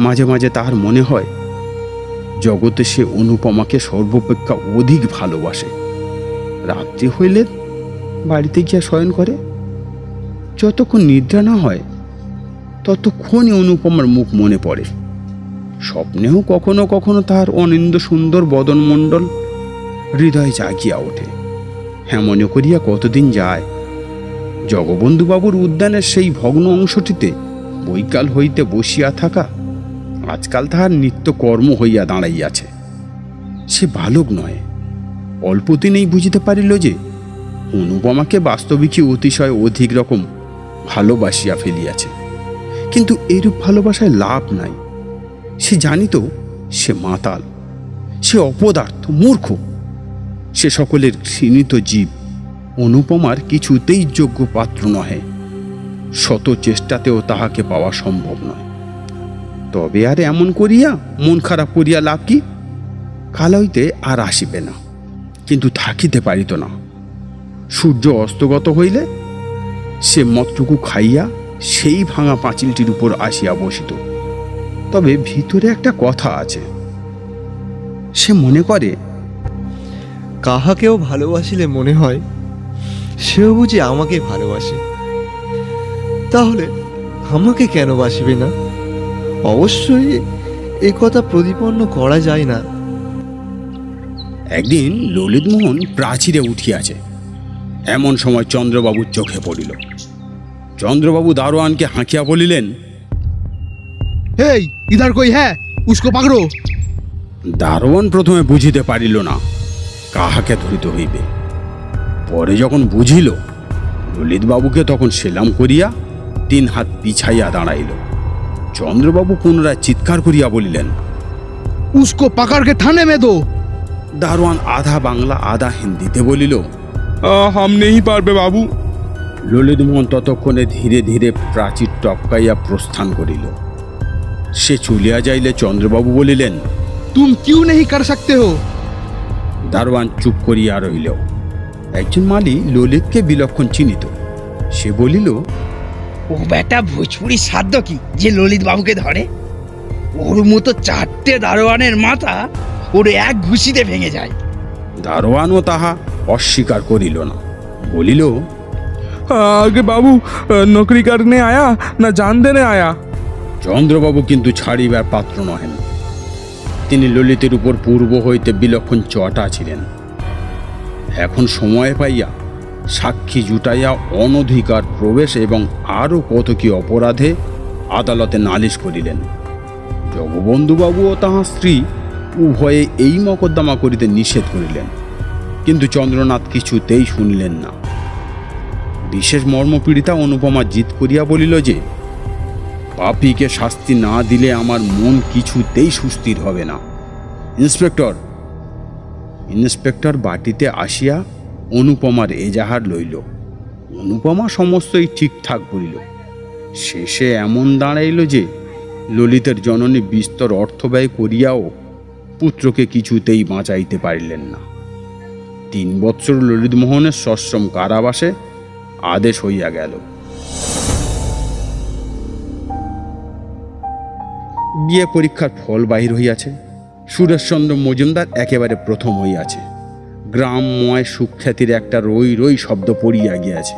মাঝে মাঝে তাহার মনে হয় জগতে সে অনুপমাকে সর্বাপেক্ষা অধিক ভালোবাসে। রাত্রি হইলে বাড়িতে গিয়া শয়ন করে। যতক্ষণ নিদ্রা না হয় ততক্ষণই অনুপমার মুখ মনে পড়ে। স্বপ্নেও কখনো কখনো তাহার অনিন্দ সুন্দর বদনমণ্ডল হৃদয়ে জাগিয়া ওঠে। হ্যাঁ, মনে করিয়া কতদিন যায়। জগবন্ধুবাবুর উদ্যানের সেই ভগ্ন অংশটিতে বৈকাল হইতে বসিয়া থাকা আজকাল তাহার নিত্য কর্ম হইয়া দাঁড়াইয়াছে। সে বালক নয়। অল্পদিনেই বুঝিতে পারিল যে অনুপমাকে বাস্তবিকই অতিশয় অধিক রকম ভালোবাসিয়া ফেলিয়াছে। কিন্তু এইরূপ ভালোবাসায় লাভ নাই। সে জানিত সে মাতাল, সে অপদার্থ, মূর্খ, সে সকলের ঘৃণিত জীব। অনুপমার কিছুতেই যোগ্য পাত্র নহে। শত চেষ্টাতেও তাহাকে পাওয়া সম্ভব নয়। তবে আর এমন করিয়া মন খারাপ করিয়া লাভ কি? কাল হইতে আর আসিবে না। কিন্তু থাকিতে পারিত না। সূর্য অস্তগত হইলে সে মদটুকু খাইয়া সেই ভাঙা পাঁচিলটির উপর আসিয়া বসিত। তবে ভিতরে একটা কথা আছে। সে মনে করে, কাহাকেও ভালোবাসিলে মনে হয় সেও বুঝি আমাকে ভালোবাসে, তাহলে আমাকে কেন বাসিবে না? অবশ্যই এ কথা প্রতিপন্ন করা যায় না। একদিন ললিতমোহন প্রাচীরে উঠিয়াছে। এমন সময় চন্দ্রবাবুর চোখে পড়িল। চন্দ্রবাবু দারোয়ানকে হাঁকিয়া বলিলেন, এই ইধার কই হ্যাঁ উস্কো পাকড়ো। দারোয়ান প্রথমে বুঝিতে পারিল না কাহাকে ধরিতে হইবে। পরে যখন বুঝিল ললিতবাবুকে, তখন সেলাম করিয়া 3 হাত পিছাইয়া দাঁড়াইল। চন্দ্রবাবু পুনরায় চিৎকার করিয়া বলিলেন, উস্কো পাকড়কে থানে মে দো। দারোয়ান আধা বাংলা আধা হিন্দিতে বলিল, হাম নেই পারবে বাবু। ললিতমোহন ততক্ষণে ধীরে ধীরে প্রাচীর টপকাইয়া প্রস্থান করিল। সে চলিয়া যাইলে চন্দ্রবাবু বলিলেন, তুম কিউ নেই কর সকতে হো। দারোয়ান চুপ করিয়া রইল। একজন মালি ললিতকে বিলক্ষণ চিনিত। সে বলিল, ও বেটা ভোজপুরি সাধ্য কি যে ললিত বাবুকে ধরে? ওর মতো 4টে দারোয়ানের মাথা ওর এক ঘুষিতে ভেঙে যায়। দারোয়ানও তাহা অস্বীকার করিল না, বলিল, আগে বাবু নকরি করনে আয়া না জান দেনে আয়া। চন্দ্রবাবু কিন্তু ছাড়িবার পাত্র নহেন। তিনি ললিতের উপর পূর্ব হইতে বিলক্ষণ চটা ছিলেন। এখন সময় পাইয়া সাক্ষী জুটাইয়া অনধিকার প্রবেশ এবং আরও কত কি অপরাধে আদালতে নালিশ করিলেন। জগবন্ধুবাবু ও তাহার স্ত্রী উভয়ে এই মকদ্দমা করিতে নিষেধ করিলেন। কিন্তু চন্দ্রনাথ কিছুতেই শুনিলেন না। বিশেষ মর্মপীড়িতা অনুপমা জিদ করিয়া বলিল যে, পাপীকে শাস্তি না দিলে আমার মন কিছুতেই সুস্থির হবে না। ইন্সপেক্টর বাটিতে আসিয়া অনুপমার এজাহার লইল। অনুপমা সমস্তই ঠিকঠাক বলিল। শেষে এমন দাঁড়াইল যে ললিতের জননী বিস্তর অর্থ ব্যয় করিয়াও পুত্রকে কিছুতেই বাঁচাইতে পারিলেন না। 3 বৎসর ললিতমোহনের সশ্রম কারাবাসে আদেশ হইয়া গেল। বিয়ে পরীক্ষার ফল বাহির হইয়াছে। সুরেশচন্দ্র মজুমদার একেবারে প্রথম হইয়াছে। গ্রামময় সুখ্যাতির একটা রই রই শব্দ পড়িয়া গিয়াছে।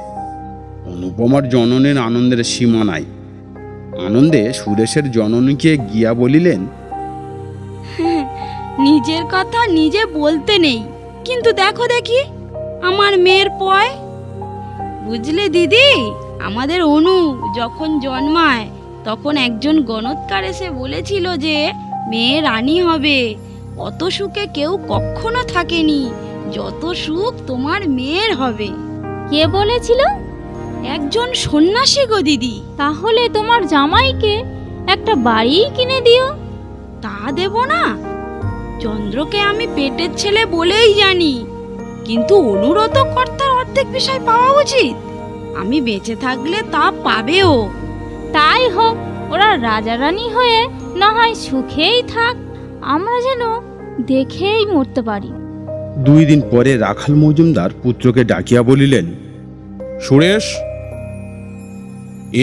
অনুপমার জননের আনন্দের সীমা নাই। আনন্দে সুরেশের জননীকে গিয়া বলিলেন, নিজের কথা নিজে বলতে নেই, কিন্তু দেখো দেখি আমার মেয়ের পয়। বুঝলে দিদি, আমাদের অনু যখন জন্মায় তখন একজন গণৎকার এসে বলেছিল যে মেয়ে রানী হবে। অত সুখে কেউ কখনো থাকেনি যত সুখ তোমার মেয়ের হবে। কে বলেছিল? একজন সন্ন্যাসী গো দিদি। তাহলে তোমার জামাইকে একটা বাড়ি কিনে দিও। তা দেব না, চন্দ্রকে আমি পেটের ছেলে বলেই জানি, কিন্তু অনুরত কর্তার অর্ধেক বিষয় পাওয়া উচিত। আমি বেঁচে থাকলে তা পাবেও। তাই হোক, ওরা রাজা রানী হয়ে না হয় সুখেই থাক, আমরা যেন দেখেই মরতে পারি। 2 দিন পরে রাখাল মজুমদার পুত্রকে ডাকিয়া বলিলেন, সুরেশ,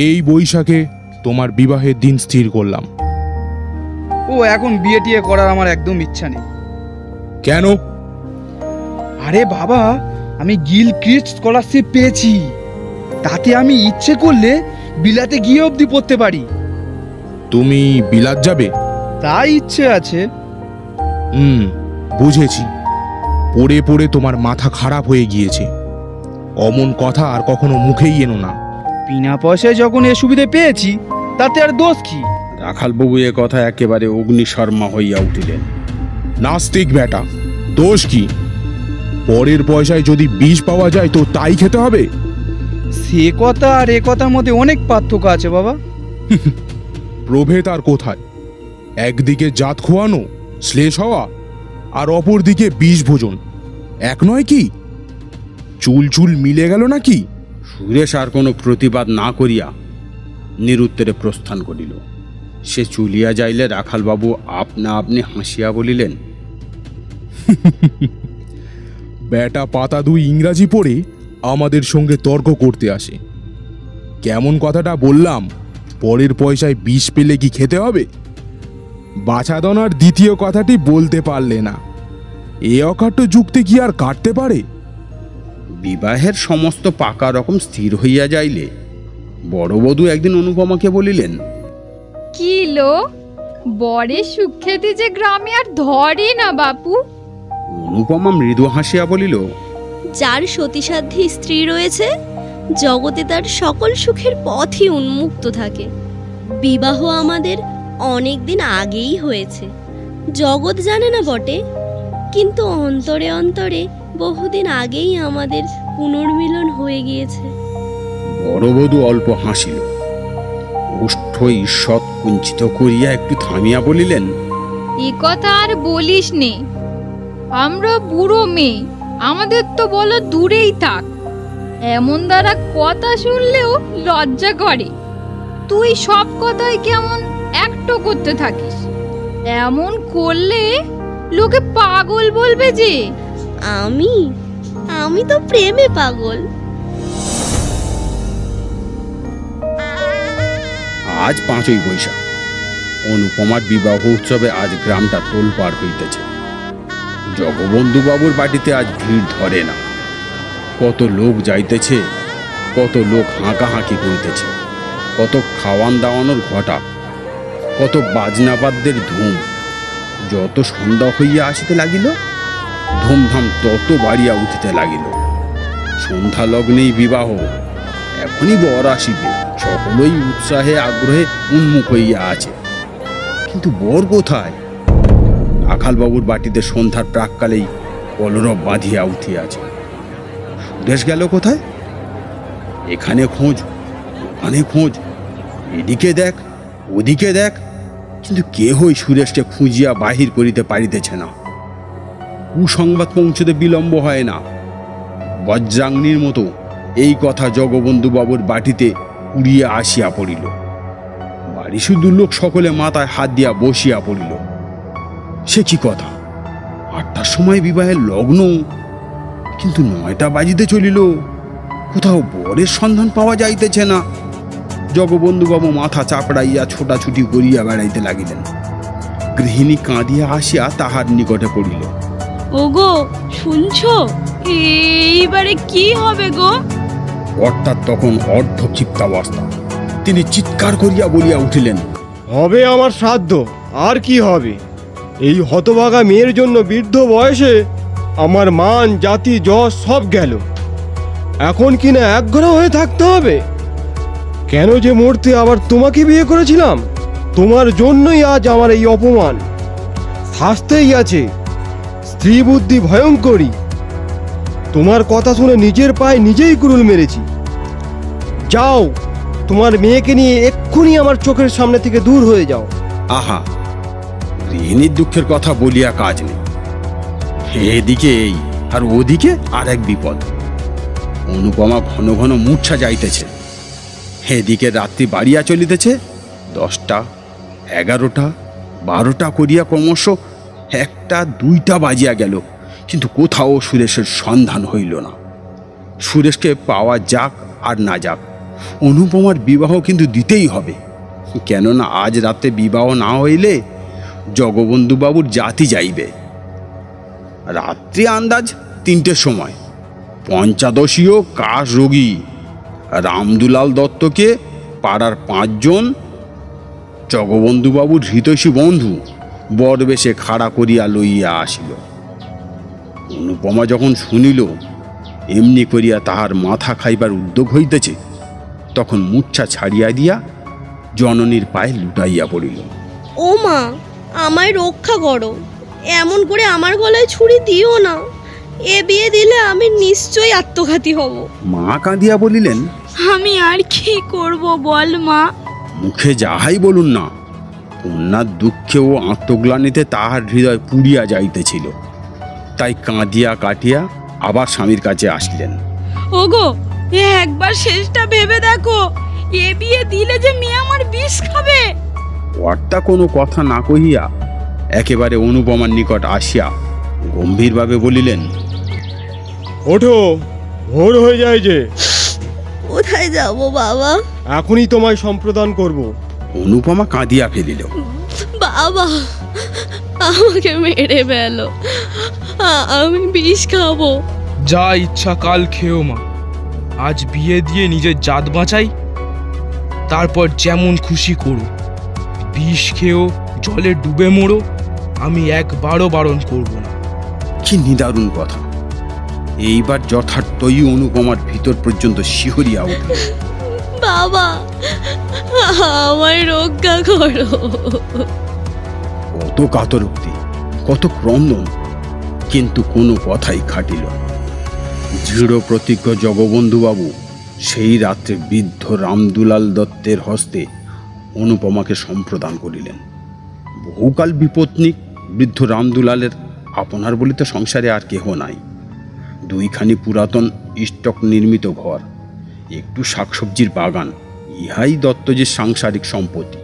এই বৈশাখে তোমার বিবাহের দিন স্থির করলাম। ও এখন বিয়ে টিয়ে করার আমার একদম ইচ্ছা নেই। কেন? আরে বাবা, আমি গিলক্রিস্ট স্কলারশিপ পেয়েছি, তাতে আমি ইচ্ছে করলে বিলাতে গিয়ে অবধি পড়তে পারি। তুমি বিলাত যাবে? তাই ইচ্ছে আছে। বুঝেছি। পড়ে পড়ে তোমার মাথা খারাপ হয়ে গিয়েছে। অমন কথা আর কখনো মুখেই এনো না। বিনা পয়সায় যখন এ সুবিধে পেয়েছি, তাতে আর দোষ কি? রাখালবাবু এ কথা একেবারে অগ্নিশর্মা হইয়া উঠিলেন। নাস্তিক বেটা, দোষ কি? পরের পয়সায় যদি বীজ পাওয়া যায় তো তাই খেতে হবে। সে কথা আর এ কথার মধ্যে অনেক পার্থক্য আছে বাবা। প্রভেদ আর কোথায়? একদিকে জাত খোয়ানো, শ্লেষ হওয়া, আর অপর দিকে বীজ ভোজন, এক নয় কি? চুল চুল মিলে গেল নাকি? সুরেশ আর কোনো প্রতিবাদ না করিয়া নিরুত্তরে প্রস্থান করিল। সে চলিয়া যাইলে রাখালবাবু আপনা আপনি হাসিয়া বলিলেন, বেটা পাতা 2 ইংরাজি পড়ে আমাদের সঙ্গে তর্ক করতে আসে। কেমন কথাটা বললাম? পরের পয়সায় বিষ পেলে কি খেতে হবে? বাছাদনার দ্বিতীয় কথাটি বলতে পারলে না। এ অকাট্য যুক্তি কি আর কাটতে পারে? বিবাহের সমস্ত পাকা রকম স্থির হইয়া যাইলে বড়বধূ একদিন অনুপমাকে বলিলেন, কি লো, বরের সুখ্যাতি যে গ্রামে আর ধরে না বাপু। অনুপমা মৃদু হাসিয়া বলিল, যার সতীসাধ্যী স্ত্রী রয়েছে, জগতে তার সকল সুখের পথই উন্মুক্ত থাকে। বিবাহ আমাদের অনেক দিন আগেই হয়েছে, জগৎ জানে না বটে, কিন্তু অন্তরে অন্তরে বহুদিন আগেই আমাদের পুনর্মিলন হয়ে গিয়েছে। বড়বধূ অল্প হাসিল, ওষ্ঠ ঈষৎ কুঞ্চিত করিয়া একটু থামিয়া বলিলেন, এ কথা আর বলিস নে, আমরা বুড়ো মেয়ে, আমাদের তো বলো দূরেই থাক। এমন দ্বারা কথা শুনলেও লজ্জা করে। তুই সব কথাই কেমন একটো করতে থাকিস। এমন করলে লোকে পাগল বলবে যে। আমি তো প্রেমে পাগল। আজ 5ই বৈশাখ। অনুপমার বিবাহ উৎসবে আজ গ্রামটা তোলপাড় হইতেছে। জগবন্ধু বাবুর বাড়িতে আজ ভিড় ধরে না। কত লোক যাইতেছে, কত লোক হাঁকাহাঁকি করিতেছে, কত খাওয়ান দাওয়ানোর ঘটা, কত বাজনাবাদ্যের ধুম। যত সন্ধ্যা হইয়া আসিতে লাগিল, ধুমধাম তত বাড়িয়া উঠিতে লাগিল। সন্ধ্যা লগ্নেই বিবাহ, এখনই বর আসিবে। সকলেই উৎসাহে আগ্রহে উন্মুখ হইয়া আছে, কিন্তু বর কোথায়? রাখালবাবুর বাটিতে সন্ধ্যার প্রাককালেই কলরব বাঁধিয়া উঠিয়াছে। সুরেশ গেল কোথায়? এখানে খোঁজ, ওখানে খোঁজ, এদিকে দেখ, ওদিকে দেখ, কিন্তু কেহই সুরেশকে খুঁজিয়া বাহির করিতে পারিতেছে না। কুসংবাদ পৌঁছতে বিলম্ব হয় না। বজ্রাগ্নির মতো এই কথা জগবন্ধু বাবুর বাটিতে উড়িয়া আসিয়া পড়িল। বাড়ি শুধু লোক সকলে মাথায় হাত দিয়া বসিয়া পড়িল। সে কি কথা? 8টার সময় বিবাহের লগ্ন, কিন্তু 9টা বাজিতে চলিল। কোথাও বরের সন্ধান পাওয়া যাইতেছে না। জগবন্ধুবাবু মাথা চাপড়াইয়া ছোটাছুটি করিয়া বেড়াইতে লাগিলেন। গৃহিণী কাঁদিয়া আসিয়া তাহার নিকটে পড়িল। ওগো, শুনছো? এইবারে কি হবে গো? অর্থাৎ তখন অর্ধক্ষিপ্তাবস্থা। তিনি চিৎকার করিয়া বলিয়া উঠিলেন, হবে আমার শ্রাদ্ধ, আর কি হবে? এই হতভাগা মেয়ের জন্য বৃদ্ধ বয়সে আমার মান, জাতি, যশ সব গেল। এখন কিনা একঘরা হয়ে থাকতে হবে? কেন যে মরতে আবার তোমাকে বিয়ে করেছিলাম? তোমার জন্যই আজ আমার এই অপমান। শাস্তেই আছে, স্ত্রী বুদ্ধি ভয়ঙ্করী। তোমার কথা শুনে নিজের পায়ে নিজেই কুড়ুল মেরেছি। যাও, তোমার মেয়েকে নিয়ে এক্ষুনি আমার চোখের সামনে থেকে দূর হয়ে যাও। আহা, গৃহিণীর দুঃখের কথা বলিয়া কাজ নেই। এদিকে এই আর ওদিকে আর এক বিপদ। অনুপমা ঘন ঘন মূর্ছা যাইতেছে। এদিকে রাত্রি বাড়িয়া চলিতেছে। 10টা, 11টা, 12টা করিয়া ক্রমশ 1টা, 2টা বাজিয়া গেল, কিন্তু কোথাও সুরেশের সন্ধান হইল না। সুরেশকে পাওয়া যাক আর না যাক, অনুপমার বিবাহ কিন্তু দিতেই হবে। কেননা আজ রাতে বিবাহ না হইলে জগবন্ধুবাবুর জাতি যাইবে। রাত্রি আন্দাজ 3টের সময় পঞ্চাদশীয় কাশ রোগী রামদুলাল দত্তকে পাড়ার 5 জন জগবন্ধুবাবুর হৃতৈষী বন্ধু বরবেশে খাড়া করিয়া লইয়া আসিল। অনুপমা যখন শুনিল এমনি করিয়া তাহার মাথা খাইবার উদ্যোগ হইতেছে, তখন মূর্ছা ছাড়িয়া দিয়া জননীর পায়ে লুটাইয়া পড়িল। ও মা, আমায় রক্ষা করো, এমন করে আমার গলায় ছুরি দিও না। এ বিয়ে দিলে আমি নিশ্চয়ই আত্মঘাতী হব। মা কাঁদিয়া বলিলেন, আমি আর কি করব বল মা? মুখে যাহাই বলুন না, কন্যার দুঃখে ও আত্মগ্লানিতে তাহার হৃদয় পুড়িয়া যাইতেছিল। তাই কাঁদিয়া কাটিয়া আবার স্বামীর কাছে আসলেন। ওগো, একবার শেষটা ভেবে দেখো, এ বিয়ে দিলে যে মেয়ে আমার বিষ খাবে। কর্তা কোনো কথা না কহিয়া একেবারে অনুপমার নিকট আসিয়া গম্ভীরভাবে বলিলেন, ওঠো, ভোর হয়ে যায় যে। কোথায় যাব বাবা? এখনই তোমায় সম্প্রদান করব। অনুপমা কাঁদিয়া ফেলিল। বাবা, আমাকে মেরে ফেলো, আমি বিষ খাবো। যা ইচ্ছা কাল খেও মা, আজ বিয়ে দিয়ে নিজের জাত বাঁচাই, তারপর যেমন খুশি করো। বিষ খেয়েও জলে ডুবে মরো, আমি একবারও বারণ করব না। কি নিদারুণ কথা! এইবার যথার্থই অনুপমার ভিতর পর্যন্ত শিহরিয়া উঠল। বাবা, আমায় রক্ষা করো। কত কাতরোক্তি, কত ক্রন্দন, কিন্তু কোনো কথাই খাটিল না। দৃঢ় প্রতিজ্ঞ জগবন্ধুবাবু সেই রাত্রে বৃদ্ধ রামদুলাল দত্তের হস্তে অনুপমাকে সম্প্রদান করিলেন। বহুকাল বিপত্নিক বৃদ্ধ রামদুলালের আপনার বলিতে সংসারে আর কেহ নাই। 2খানি পুরাতন স্টক নির্মিত ঘর, একটু শাকসবজির বাগান, ইহাই দত্তজির সাংসারিক সম্পত্তি।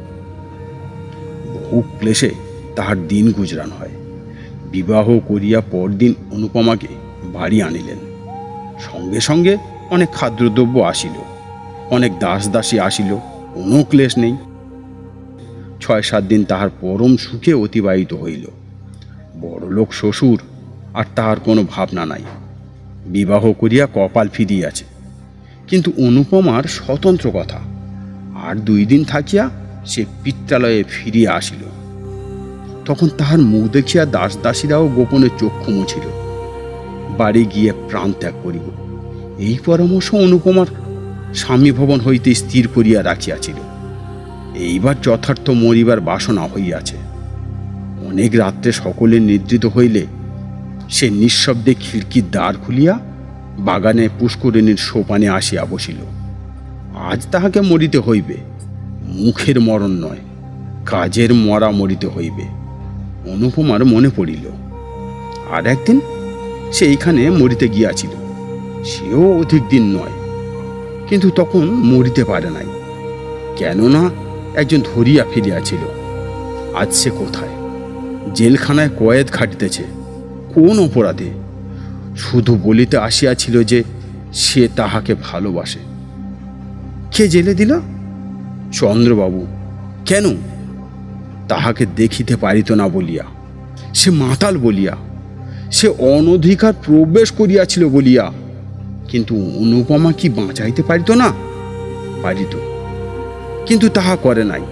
বহু ক্লেশে তাহার দিন গুজরান হয়। বিবাহ করিয়া পরদিন অনুপমাকে বাড়ি আনিলেন। সঙ্গে সঙ্গে অনেক খাদ্যদ্রব্য আসিল, অনেক দাস দাসী আসিল, কোনো ক্লেশ নেই। 6-7 দিন তাহার পরম সুখে অতিবাহিত হইল। বড়লোক শ্বশুর আর তাহার কোনো ভাবনা নাই। বিবাহ করিয়া কপাল ফিরিয়াছে। কিন্তু অনুপমার স্বতন্ত্র কথা। আর 2 দিন থাকিয়া সে পিত্রালয়ে ফিরিয়া আসিল। তখন তাহার মুখ দেখিয়া দাস দাসীরাও গোপনে চক্ষু মুছিল। বাড়ি গিয়ে প্রাণ ত্যাগ করিব, এই পরামর্শ অনুপমার স্বামী ভবন হইতে স্থির করিয়া রাখিয়াছিল। এইবার যথার্থ মরিবার বাসনা হইয়াছে। অনেক রাত্রে সকলে নিদ্রিত হইলে সে নিঃশব্দে খিড়কির দ্বার খুলিয়া বাগানে পুষ্করিণীর সোপানে আসিয়া বসিল। আজ তাহাকে মরিতে হইবে, মুখের মরণ নয়, কাজের মরা মরিতে হইবে। অনুপমার মনে পড়িল আর একদিন সে এইখানে মরিতে গিয়াছিল, সেও অধিক দিন নয়, কিন্তু তখন মরিতে পারে নাই, কেননা একজন ধরিয়া ফিরিয়াছিল। আজ সে কোথায়? জেলখানায় কয়েদ খাটিতেছে। কোন অপরাধে? শুধু বলিতে আসিয়াছিল যে সে তাহাকে ভালোবাসে। কে জেলে দিল? চন্দ্রবাবু। কেন? তাহাকে দেখিতে পারিত না বলিয়া, সে মাতাল বলিয়া, সে অনধিকার প্রবেশ করিয়াছিল বলিয়া। কিন্তু অনুপমা কি বাঁচাইতে পারিত না? পারিত, কিন্তু তাহা করে নাই,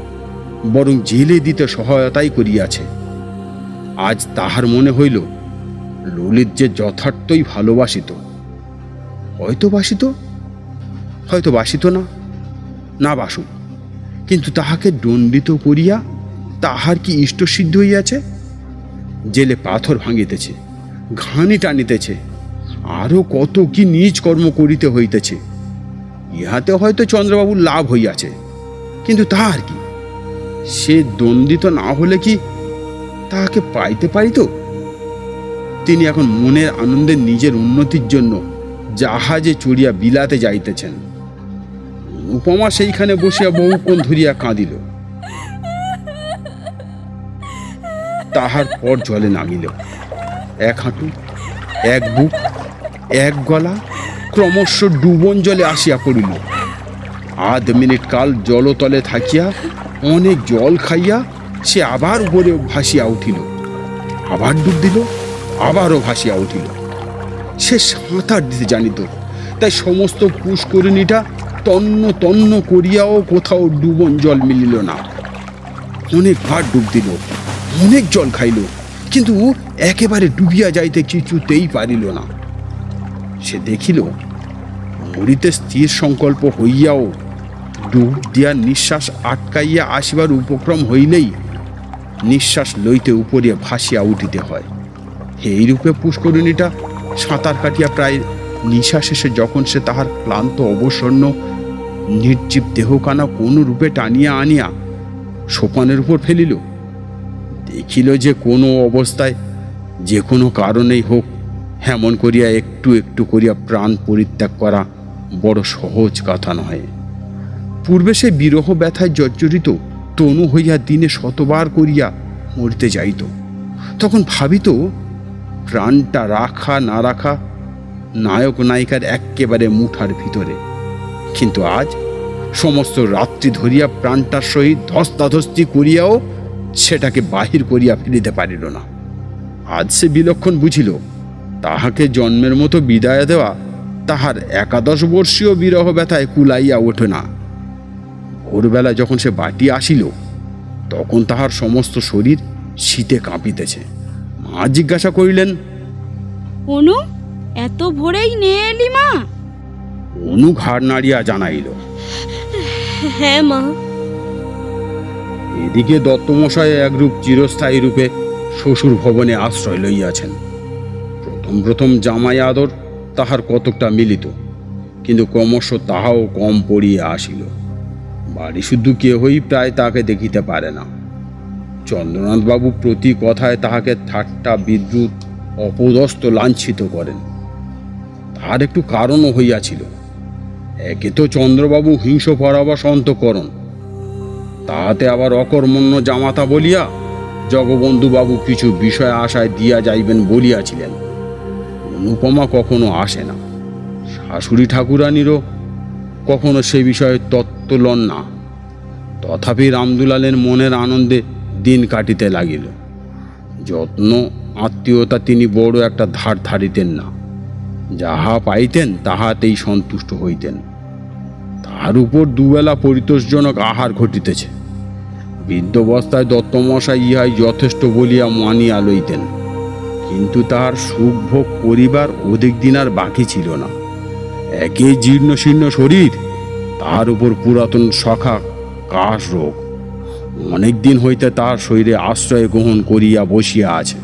বরং জেলে দিতে সহায়তাই করিয়াছে। আজ তাহার মনে হইল ললিত যে যথার্থই ভালোবাসিত। হয়তো বাসিত, হয়তো বাসিত না, না বাসুক, কিন্তু তাহাকে দণ্ডিত করিয়া তাহার কি ইষ্টসিদ্ধ হইয়াছে? জেলে পাথর ভাঙিতেছে, ঘানি টানিতেছে, আরও কত কি নীচ কর্ম করিতে হইতেছে। ইহাতে হয়তো চন্দ্রবাবুর লাভ হইয়াছে, কিন্তু তাহার কি? সে দণ্ডিত না হলে কি তাহাকে পাইতে পারিত? তিনি এখন মনের আনন্দে নিজের উন্নতির জন্য জাহাজে চড়িয়া বিলাতে যাইতেছেন। উপমা সেইখানে বসিয়া বহুক্ষণ ধরিয়া কাঁদিল। তাহার পর জলে নামিল। এক হাঁটু, এক বুক, এক গলা ক্রমশ ডুবন জলে আসিয়া পড়িল। আধ মিনিট কাল জলতলে থাকিয়া অনেক জল খাইয়া সে আবার উপরে ভাসিয়া উঠিল, আবার ডুব দিল, আবারও ভাসিয়া উঠিল। সে সাঁতার দিতে জানিত, তাই সমস্ত পুষ্করিণীটা তন্ন তন্ন করিয়াও কোথাও ডুবন জল মিলিল না। অনেকবার ডুব দিল, অনেক জল খাইল, কিন্তু একেবারে ডুবিয়া যাইতে কিছুতেই পারিল না। সে দেখিল মরিতে স্থির সংকল্প হইয়াও ডুব দিয়া নিঃশ্বাস আটকাইয়া আসিবার উপক্রম হইলেই নিঃশ্বাস লইতে উপরিয়া ভাসিয়া উঠিতে হয়। এইরূপে পুষ্করিণীটা সাঁতার কাটিয়া প্রায় নিশা শেষে যখন সে তাহার ক্লান্ত অবসন্ন নির্জীব দেহখানা কোন রূপে টানিয়া আনিয়া সোপানের উপর ফেলিল, দেখিল যে কোনো অবস্থায় যে কোনো কারণেই হোক হেমন করিয়া একটু একটু করিয়া প্রাণ পরিত্যাগ করা বড় সহজ কথা নহে। পূর্বে সে বিরহ ব্যথায় জর্জরিত তনু হইয়া দিনে শতবার করিয়া মরিতে যাইত। তখন ভাবিত প্রাণটা রাখা না রাখা নায়ক নায়িকার একেবারে মুঠার ভিতরে, কিন্তু আজ সমস্ত রাত্রি ধরিয়া প্রাণটার সহিত ধস্তাধস্তি করিয়াও সেটাকে বাহির করিয়া ফেলিতে পারিল না। আজ সে বিলক্ষণ বুঝিল তাহাকে জন্মের মতো বিদায় দেওয়া তাহার 11 বর্ষীয় বিরহ ব্যথায় কুলাইয়া ওঠে না। ভোরবেলা যখন সে বাটি আসিল তখন তাহার সমস্ত শরীর শীতে কাঁপিতেছে। মা জিজ্ঞাসা করিলেন, অনু, এত ভোরেই নে এলি মা? অনু ঘাড় নাড়িয়া জানাইল, হ্যাঁ মা। এদিকে দত্তমশাই একরূপ চিরস্থায়ী রূপে শ্বশুর ভবনে আশ্রয় লইয়াছেন। প্রথম প্রথম জামাই আদর তাহার কতকটা মিলিত, কিন্তু ক্রমশ তাহাও কম পড়িয়া আসিল। বাড়ি শুদ্ধ কেহই প্রায় তাহাকে দেখিতে পারে না। চন্দ্রনাথবাবু প্রতি কথায় তাহাকে ঠাট্টা বিদ্রুত অপদস্থ লাঞ্ছিত করেন। তাহার একটু কারণও হইয়াছিল। একে তো চন্দ্রবাবু হিংস পরাবাস অন্তঃকরণ, তাহাতে আবার অকর্মণ্য জামাতা বলিয়া জগবন্ধুবাবু কিছু বিষয় আশায় দিয়া যাইবেন বলিয়াছিলেন। অনুপমা কখনো আসে না, শাশুড়ি ঠাকুরানীরও কখনো সে বিষয়ে তত্ত্ব লন না। তথাপি রামদুলালের মনের আনন্দে দিন কাটিতে লাগিল। যত্ন আত্মীয়তা তিনি বড় একটা ধার ধারিতেন না, যাহা পাইতেন তাহাতেই সন্তুষ্ট হইতেন। তাহার উপর দুবেলা পরিতোষজনক আহার ঘটিতেছে। বৃদ্ধবস্থায় দত্তমশাই ইহাই যথেষ্ট বলিয়া মানিয়া লইতেন, কিন্তু তাহার সুখ ভোগ করিবার অধিক দিন আর বাকি ছিল না। একে জীর্ণ শীর্ণ শরীর, তাহার উপর পুরাতন সখা কাশ রোগ, অনেক দিন হইতে তাহার শরীরে আশ্রয় গ্রহণ করিয়া বসিয়া আছে।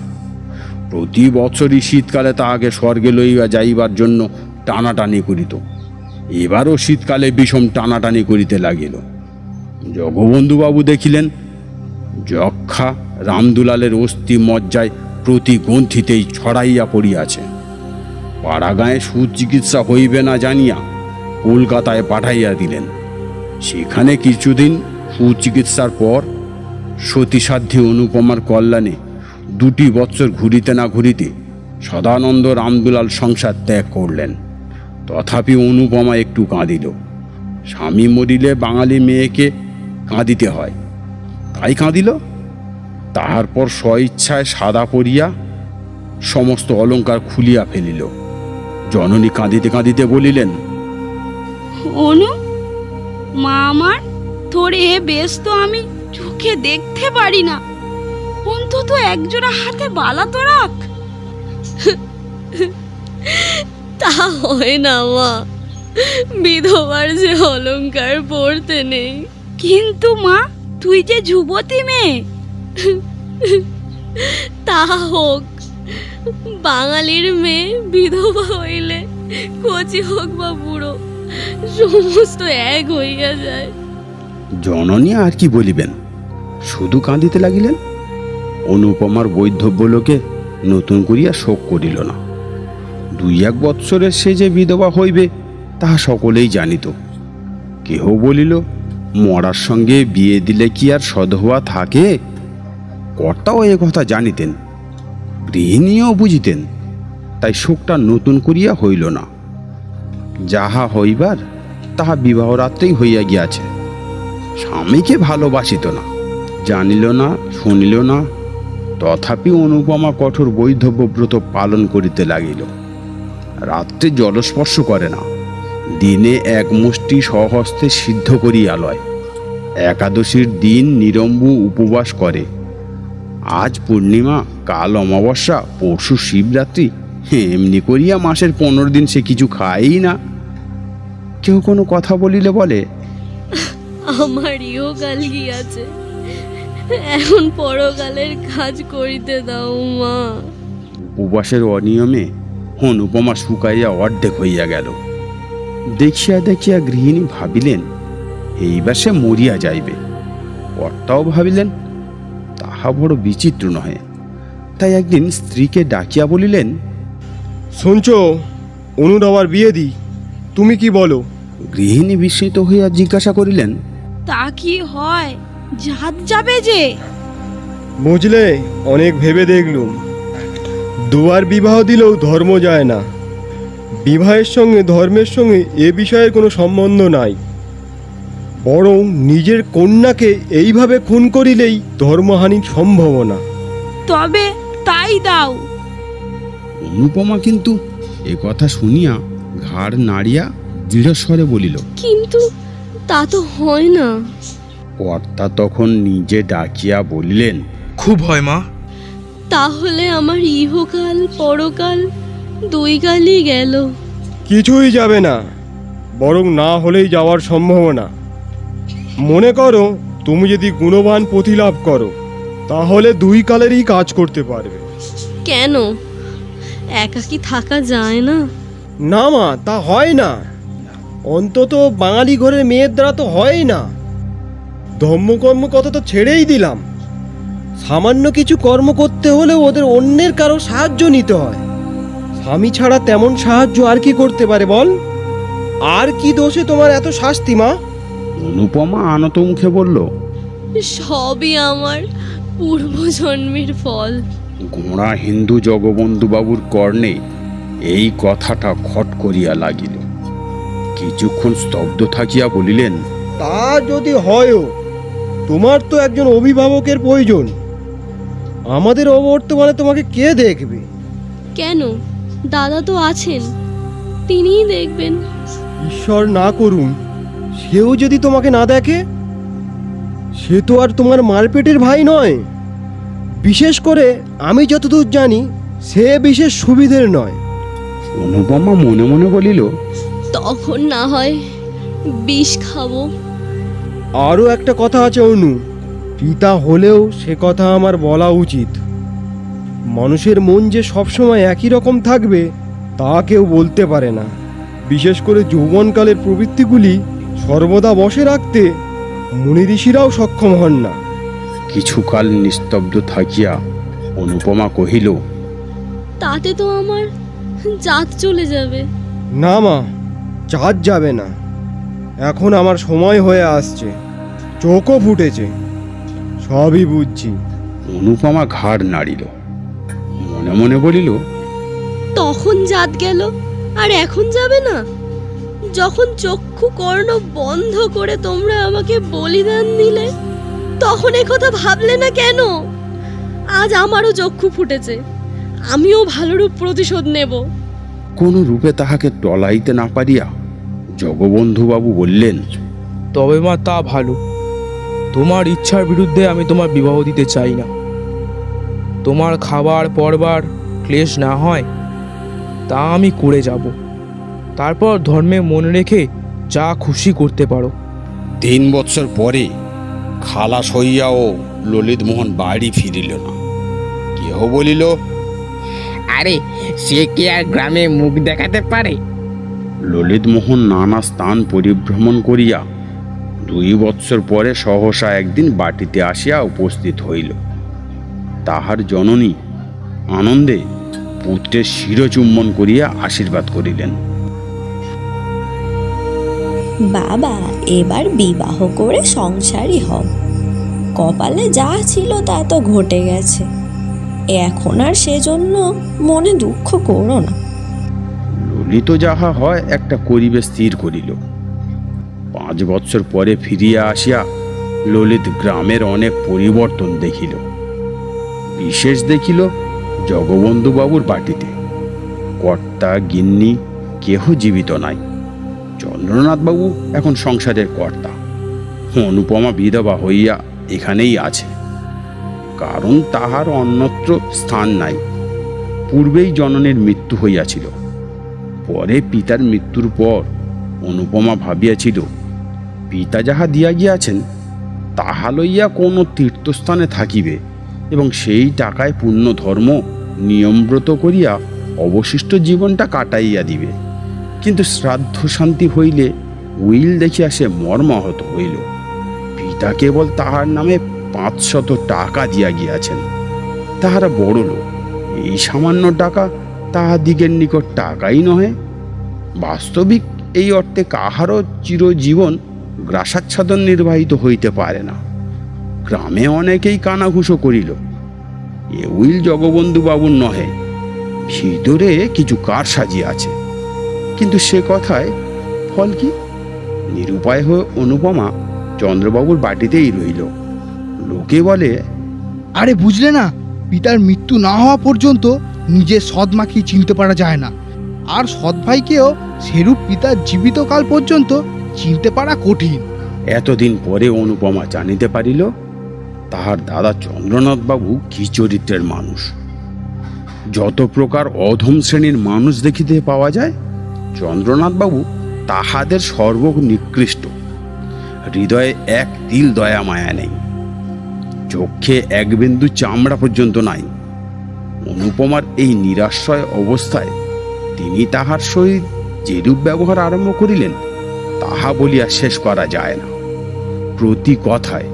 প্রতি বৎসরই শীতকালে তাহাকে স্বর্গে লইয়া যাইবার জন্য টানাটানি করিত। এবারও শীতকালে বিষম টানাটানি করিতে লাগিল। জগবন্ধুবাবু দেখিলেন যক্ষা রামদুলালের অস্থি মজ্জায় প্রতি গ্রন্থিতেই ছড়াইয়া পড়িয়াছে। পাড়াগাঁয়ে সুচিকিৎসা হইবে না জানিয়া কলকাতায় পাঠাইয়া দিলেন। সেখানে কিছুদিন সুচিকিৎসার পর সতীসাধ্যী অনুপমার কল্যাণে 2 বৎসর ঘুরিতে না ঘুরিতে সদানন্দ রামদুলাল সংসার ত্যাগ করলেন। তথাপি অনুপমা একটু কাঁদিল। স্বামী মরিলে বাঙালি মেয়েকে কাঁদিতে হয়, তাই কাঁদিল। তাহার পর স্বইচ্ছায় সাদা পরিয়া সমস্ত অলঙ্কার খুলিয়া ফেলিল। জননী কাঁদিতে কাঁদিতে বলিলেন, অনু, মা আমার, তোর এ বেশ তো আমি চোখে দেখতে পারি না, অন্তত একজোড়া হাতে বালা তো রাখ। তা হয় না মা, বিধবার যে অলংকার পরতে নেই। কিন্তু মা, তুই যে যুবতী মেয়ে। তা হোক, বাঙালির মেয়ে বিধবা হইলে কচি হোক বা বুড়ো, সমস্ত এক হইয়া যায়। জননী আর কি বলিবেন, শুধু কাঁদিতে লাগিলেন। অনুপমার বৈধব্য লোকে নতুন করিয়া শোক করিল না। 2-1 বৎসরের সে যে বিধবা হইবে তাহা সকলেই জানিত। কেহ বলিল, মরার সঙ্গে বিয়ে দিলে কি আর সধবা থাকে? কর্তাও এ কথা জানিতেন, গৃহিণীও বুঝিতেন, তাই শোকটা নতুন করিয়া হইল না। যাহা হইবার তাহা বিবাহ রাত্রেই হইয়া গিয়াছে। স্বামীকে ভালোবাসিত না, জানিল না, শুনিল না, তথাপি অনুপমা কঠোর বৈধব্য ব্রত পালন করিতে লাগিল। রাত্রে জলস্পর্শ করে না, দিনে 1 মুষ্টি স্বহস্তে সিদ্ধ করিয়া লয়। একাদশীর দিন নিরম্বু উপবাস করে। আজ পূর্ণিমা, কাল অমাবস্যা, পরশু শিবরাত্রি, এমনি করিয়া মাসের 15 দিন সে কিছু খায়ই না। কেউ কোনো কথা বলিলে বলে, আমার ইহকাল গিয়াছে, এখন পরকালের কাজ করিতে দাও মা। উপবাসের অনিয়মে অনুপমা শুকাইয়া অর্ধেক হইয়া গেল। দেখিয়া দেখিয়া গৃহিণী ভাবিলেন, এইবার সে মরিয়া যাইবে। কর্তাও ভাবিলেন, তাহা বড় বিচিত্র নহে। তাই একদিন স্ত্রীকে ডাকিয়া বলিলেন, শুনছ, অনুর আবার বিয়ে দিই, তুমি কি বলো? গৃহিণী বিস্মিত হইয়া জিজ্ঞাসা করিলেন, তা কি হয়? জাত যাবে যে। বুঝলে, অনেক ভেবে দেখলুম, দুয়ার বিবাহ দিলেও ধর্ম যায় না। বিবাহের সঙ্গে ধর্মের সঙ্গে এ বিষয়ের কোনো সম্বন্ধ নাই। বরং নিজের কন্যাকে এইভাবে খুন করিলেই ধর্মহানির সম্ভাবনা। তবে তাই দাও। অনুপমা কিন্তু এ কথা শুনিয়া ঘাড় নাড়িয়া দৃঢ়স্বরে বলিল, কিন্তু তা তো হয় না। কর্তা তখন নিজে ডাকিয়া বলিলেন, খুব হয় মা। তাহলে আমার ইহকাল পরকাল 2 কালই গেল। কিছুই যাবে না, বরং না হলেই যাওয়ার সম্ভাবনা। মনে করো, তুমি যদি গুণবান প্রতিলাভ করো, তাহলে 2 কালেরই কাজ করতে পারবে। কেন, একাকী থাকা যায় না? না মা, তা হয় না। অন্তত বাঙালি ঘরের মেয়ের দ্বারা তো হয় না। ধর্মকর্ম কথা তো ছেড়েই দিলাম, সামান্য কিছু কর্ম করতে হলে ওদের অন্যের কারো সাহায্য নিতে হয়। স্বামী ছাড়া তেমন সাহায্য আর কি করতে পারে বল? আর কি দোষে তোমার এত শাস্তি মা? অনুপমা আনত মুখে বলল, সবই আমার পূর্বজন্মের ফল। গোঁড়া হিন্দু জগবন্ধু বাবুর কর্ণে এই কথাটা খট করিয়া লাগিল। কিছুক্ষণ স্তব্ধ থাকিয়া বলিলেন, তা যদি হয়ও, তোমার তো একজন অভিভাবকের প্রয়োজন। আমাদের অবর্তমানে তোমাকে কে দেখবে? কেন, দাদা তো আছেন, তিনিই দেখবেন। ঈশ্বর না করুন, সেও যদি তোমাকে না দেখে? সে তো আর তোমার মারপেটের ভাই নয়। বিশেষ করে আমি যতদূর জানি, সে বিশেষ সুবিধের নয়। অনুপমা মনে মনে বলিল, তখন না হয় বিষ খাবো। আরও একটা কথা আছে অনু, পিতা হলেও সে কথা আমার বলা উচিত। মানুষের মন যে সবসময় একই রকম থাকবে তা কেউ বলতে পারে না। বিশেষ করে যৌবনকালের প্রবৃত্তিগুলি সর্বদা বশে রাখতে মুনি ঋষিরাও সক্ষম হন না। কিছুকাল নিস্তব্ধ থাকিয়া অনুপমা কহিল, তাতে তো আমার জাত চলে যাবে। না মা, জাত যাবে না। এখন আমার সময় হয়ে আসছে, চোখও ফুটেছে, সবই বুঝছি। অনুপমা ঘাড় নাড়িল, মনে মনে বলিল, তখন জাত গেল আর এখন যাবে না? যখন চক্ষু কর্ণ বন্ধ করে তোমরা আমাকে বলিদান দিলে, তখন এ কথা ভাবলে না কেন? আজ আমারও চক্ষু ফুটেছে, আমিও ভালোরূপ প্রতিশোধ নেব। কোন রূপে তাহাকে টলাইতে না পারিয়া জগবন্ধুবাবু বললেন, তবে মা তা ভালো। তোমার ইচ্ছার বিরুদ্ধে আমি তোমার বিবাহ দিতে চাই না। তোমার খাবার পরবার ক্লেশ না হয় তা আমি করে যাব, তারপর ধর্মে মনে রেখে যা খুশি করতে পারো। 3 বছর পরে খালাস হইয়াও ললিত মোহন বাড়ি ফিরিল না। কেহ বলিল, আরে সে কি আর গ্রামে মুখ দেখাতে পারে? ললিত মোহন নানা স্থান পরিভ্রমণ করিয়া 2 বৎসর পরে সহসা একদিন বাটিতে আসিয়া উপস্থিত হইল। তাহার জননী আনন্দে পুত্রের শিরচুম্বন করিয়া আশীর্বাদ করিলেন। বাবা, এবার বিবাহ করে সংসারী হও। কপালে যা ছিল তা তো ঘটে গেছে, এখন আর সেজন্য মনে দুঃখ করো না। ললিত যাহা হয় একটা করিবে স্থির করিল। 5 বৎসর পরে ফিরিয়া আসিয়া ললিত গ্রামের অনেক পরিবর্তন দেখিল। বিশেষ দেখিল জগবন্ধুবাবুর বাটিতে কর্তা গিন্নি কেহ জীবিত নাই। চন্দ্রনাথবাবু এখন সংসারের কর্তা। অনুপমা বিধবা হইয়া এখানেই আছে, কারণ তাহার অন্যত্র স্থান নাই। পূর্বেই জননীর মৃত্যু হইয়াছিল। পরে পিতার মৃত্যুর পর অনুপমা ভাবিয়াছিল, পিতা যাহা দিয়া গিয়াছেন তাহা লইয়া কোনো তীর্থস্থানে থাকিবে এবং সেই টাকায় পুণ্য ধর্ম নিয়মব্রত করিয়া অবশিষ্ট জীবনটা কাটাইয়া দিবে। কিন্তু শ্রাদ্ধ শান্তি হইলে উইল দেখিয়া সে মর্মাহত হইল। পিতা কেবল তাহার নামে 500 টাকা দিয়া গিয়াছেন। তাহারা বড় লোক, এই সামান্য টাকা তাহাদিগের নিকট টাকাই নহে। বাস্তবিক এই অর্থে কাহারও চিরজীবন গ্রাসাচ্ছাদন নির্বাহিত হইতে পারে না। গ্রামে অনেকেই কানাঘুষো করিল, এ উইল জগবন্ধু বাবুর নহে, ভিতরে কিছু কারসাজি আছে। কিন্তু সে কথায় ফল কি? নিরুপায় হয়ে অনুপমা চন্দ্রবাবুর বাটিতেই রইল। লোকে বলে, আরে বুঝলে না, পিতার মৃত্যু না হওয়া পর্যন্ত নিজের সৎ মাকে চিনতে পারা যায় না, আর সৎ ভাইকেও সেরূপ পিতার জীবিতকাল পর্যন্ত চিনতে পারা কঠিন। এতদিন পরে অনুপমা জানিতে পারিল তাহার দাদা চন্দ্রনাথবাবু কি চরিত্রের মানুষ। যত প্রকার অধম শ্রেণীর মানুষ দেখিতে পাওয়া যায়, চন্দ্রনাথবাবু তাহাদের সর্বনিকৃষ্ট। হৃদয়ে এক তিল দয়া মায়া নেই, চোখে এক বিন্দু চামড়া পর্যন্ত নাই। অনুপমার এই নিরাশ্রয় অবস্থায় তিনি তাহার সহিত যেরূপ ব্যবহার আরম্ভ করিলেন তাহা বলিয়া শেষ করা যায় না। প্রতি কথায়,